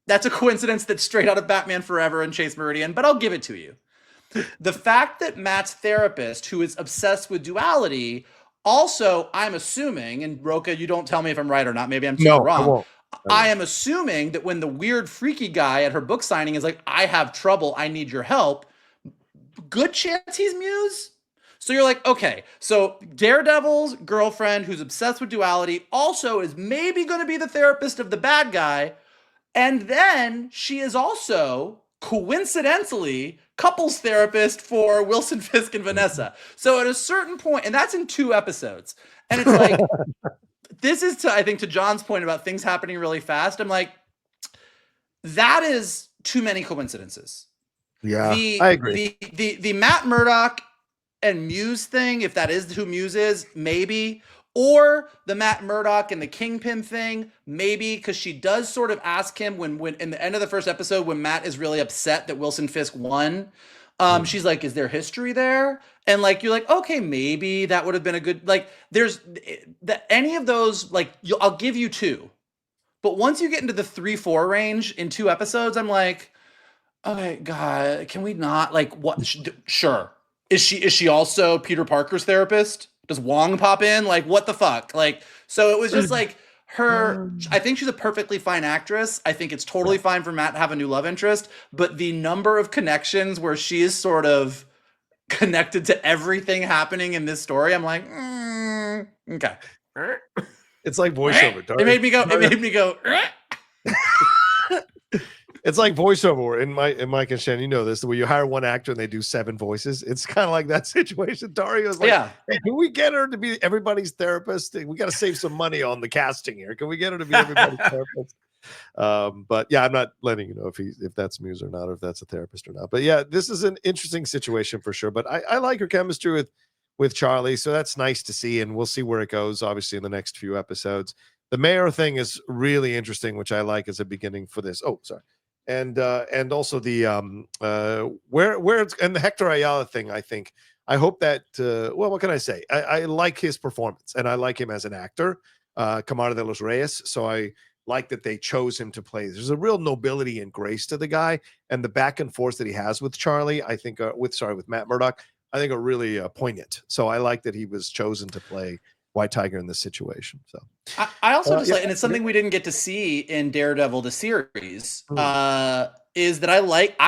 that's a coincidence that's straight out of Batman Forever and Chase Meridian, but I'll give it to you. The fact that Matt's therapist, who is obsessed with duality, also, I'm assuming, and Rocha, you don't tell me if I'm right or not, maybe I'm too wrong. I won't. I am assuming that when the weird freaky guy at her book signing is like, I have trouble, I need your help, good chance he's Muse. So you're like, okay, so Daredevil's girlfriend who's obsessed with duality also is maybe going to be the therapist of the bad guy. And then she is also coincidentally couples therapist for Wilson Fisk and Vanessa. So at a certain point, and that's in 2 episodes, and it's like, this is I think to John's point about things happening really fast. I'm like, that is too many coincidences. Yeah, I agree. The Matt Murdock and Muse thing, if that is who Muse is, maybe. Or the Matt Murdock and the Kingpin thing, maybe, because she does sort of ask him when in the end of the first episode, when Matt is really upset that Wilson Fisk won, she's like, is there history there? And like, you're like, okay, maybe that would have been a good, like, there's any of those, like, I'll give you 2. But once you get into the 3-4 range in 2 episodes, I'm like, okay, God, can we not, like, what? Sure. Is she also Peter Parker's therapist? Does Wong pop in? Like, what the fuck? Like, so it was just like her. I think she's a perfectly fine actress. I think it's totally fine for Matt to have a new love interest. But the number of connections where she is sort of connected to everything happening in this story, I'm like, okay. It's like voiceover. It made me go. It's like voiceover in Mike and Shannon, you know this, where you hire one actor and they do 7 voices. It's kind of like that situation. Dario's like, hey, can we get her to be everybody's therapist? We got to save some money on the casting here. Can we get her to be everybody's therapist? But yeah, I'm not letting you know if that's Muse or not, or if that's a therapist or not. But yeah, this is an interesting situation for sure. But I like her chemistry with Charlie, so that's nice to see, and we'll see where it goes, obviously, in the next few episodes. The mayor thing is really interesting, which I like as a beginning for this. Oh, sorry. And also the where it's, and the Hector Ayala thing, I hope that well, what can I say? I like his performance and I like him as an actor, Camaro de los Reyes. So I like that they chose him to play. There's a real nobility and grace to the guy, and the back and forth that he has with Charlie, I think with Matt Murdock, I think are really poignant. So I like that he was chosen to play White Tiger in this situation. So I also just like, and it's something we didn't get to see in Daredevil the series, is that I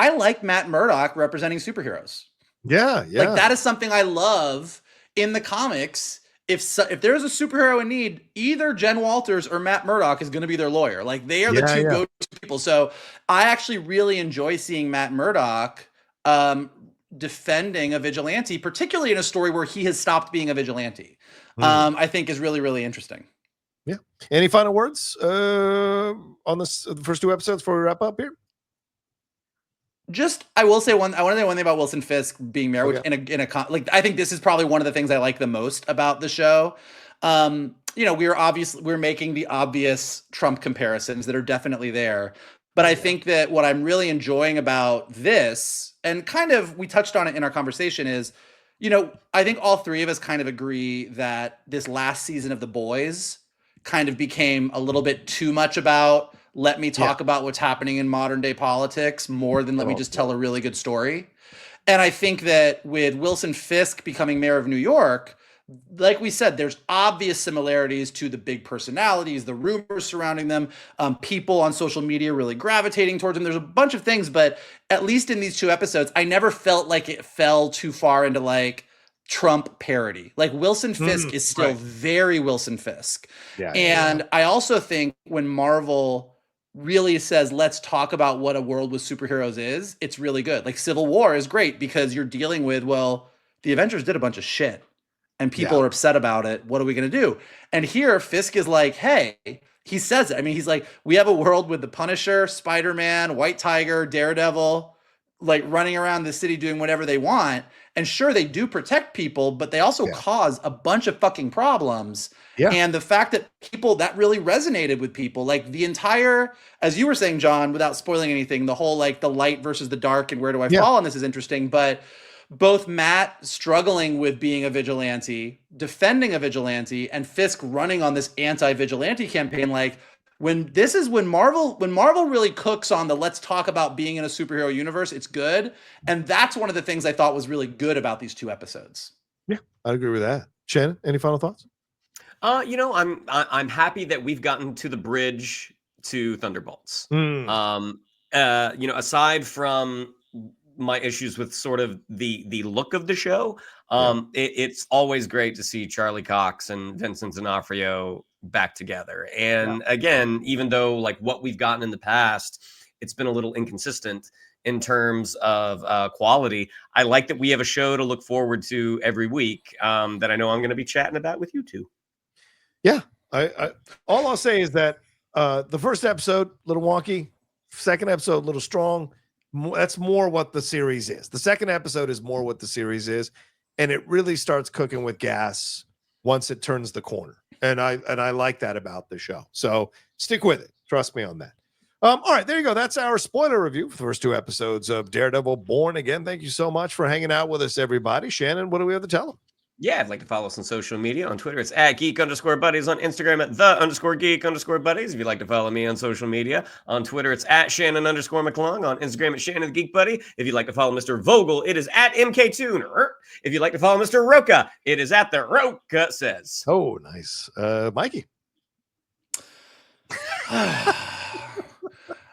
like Matt Murdock representing superheroes. Yeah. Like that is something I love in the comics. If there's a superhero in need, either Jen Walters or Matt Murdock is going to be their lawyer. Like they are the 2 go-to people. So I actually really enjoy seeing Matt Murdock defending a vigilante, particularly in a story where he has stopped being a vigilante. I think is really, really interesting. Yeah. Any final words on the first 2 episodes before we wrap up here? Just, I will say I want to say one thing about Wilson Fisk being mayor, which like, I think this is probably one of the things I like the most about the show. We're making the obvious Trump comparisons that are definitely there. But I think that what I'm really enjoying about this, and kind of we touched on it in our conversation, is, I think all 3 of us kind of agree that this last season of The Boys kind of became a little bit too much about, let me talk about what's happening in modern day politics more than let me just tell a really good story. And I think that with Wilson Fisk becoming mayor of New York, like we said, there's obvious similarities to the big personalities, the rumors surrounding them, people on social media really gravitating towards them. There's a bunch of things, but at least in these 2 episodes, I never felt like it fell too far into like Trump parody. Like Wilson Fisk is still very Wilson Fisk. I also think when Marvel really says, let's talk about what a world with superheroes is, it's really good. Like Civil War is great because you're dealing with, well, the Avengers did a bunch of shit. And people are upset about it. What are we going to do? And here, Fisk is like, hey, he says it. I mean, he's like, we have a world with the Punisher, Spider-Man, White Tiger, Daredevil, like running around the city doing whatever they want. And sure, they do protect people, but they also cause a bunch of fucking problems. Yeah. And the fact that that really resonated with people, like the entire, as you were saying, John, without spoiling anything, the whole like the light versus the dark and where do I fall on this is interesting. But both Matt struggling with being a vigilante, defending a vigilante, and Fisk running on this anti-vigilante campaign, like when Marvel really cooks on the let's talk about being in a superhero universe, it's good. And that's one of the things I thought was really good about these 2 episodes. Yeah, I agree with that. Shannon, any final thoughts? I'm happy that we've gotten to the bridge to Thunderbolts. Aside from my issues with sort of the look of the show, it's always great to see Charlie Cox and Vincent D'Onofrio back together. And again, even though like what we've gotten in the past, it's been a little inconsistent in terms of quality. I like that we have a show to look forward to every week that I know I'm going to be chatting about with you two. Yeah, I all I'll say is that the first episode, a little wonky. Second episode, a little strong. That's more what the series is. The second episode is more what the series is, and it really starts cooking with gas once it turns the corner. And I like that about the show. So stick with it. Trust me on that. All right, there you go. That's our spoiler review for the first 2 episodes of Daredevil Born Again. Thank you so much for hanging out with us, everybody. Shannon, what do we have to tell them? Yeah, I'd like to follow us on social media. On Twitter, it's at Geek_Buddies. On Instagram, at _Geek_Buddies. If you'd like to follow me on social media, on Twitter, it's at Shannon_McClung. On Instagram, it's Shannon the Geek Buddy. If you'd like to follow Mr. Vogel, it is at MKTuner. If you'd like to follow Mr. Rocha, it is at the Rocha Says. Oh, nice. Mikey.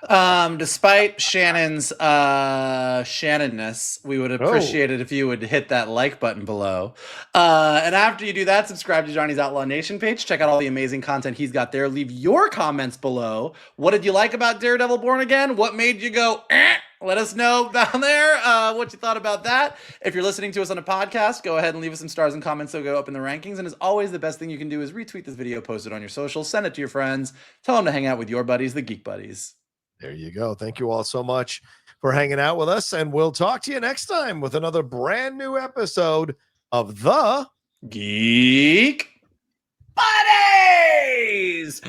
Despite Shannon's Shannonness, we would appreciate it if you would hit that like button below. And after you do that, subscribe to Johnny's Outlaw Nation page. Check out all the amazing content he's got there. Leave your comments below. What did you like about Daredevil Born Again? What made you go, eh? Let us know down there what you thought about that. If you're listening to us on a podcast, go ahead and leave us some stars and comments so go up in the rankings. And as always, the best thing you can do is retweet this video, post it on your socials, send it to your friends, tell them to hang out with your buddies, the Geek Buddies. There you go. Thank you all so much for hanging out with us, and we'll talk to you next time with another brand new episode of the Geek Buddies.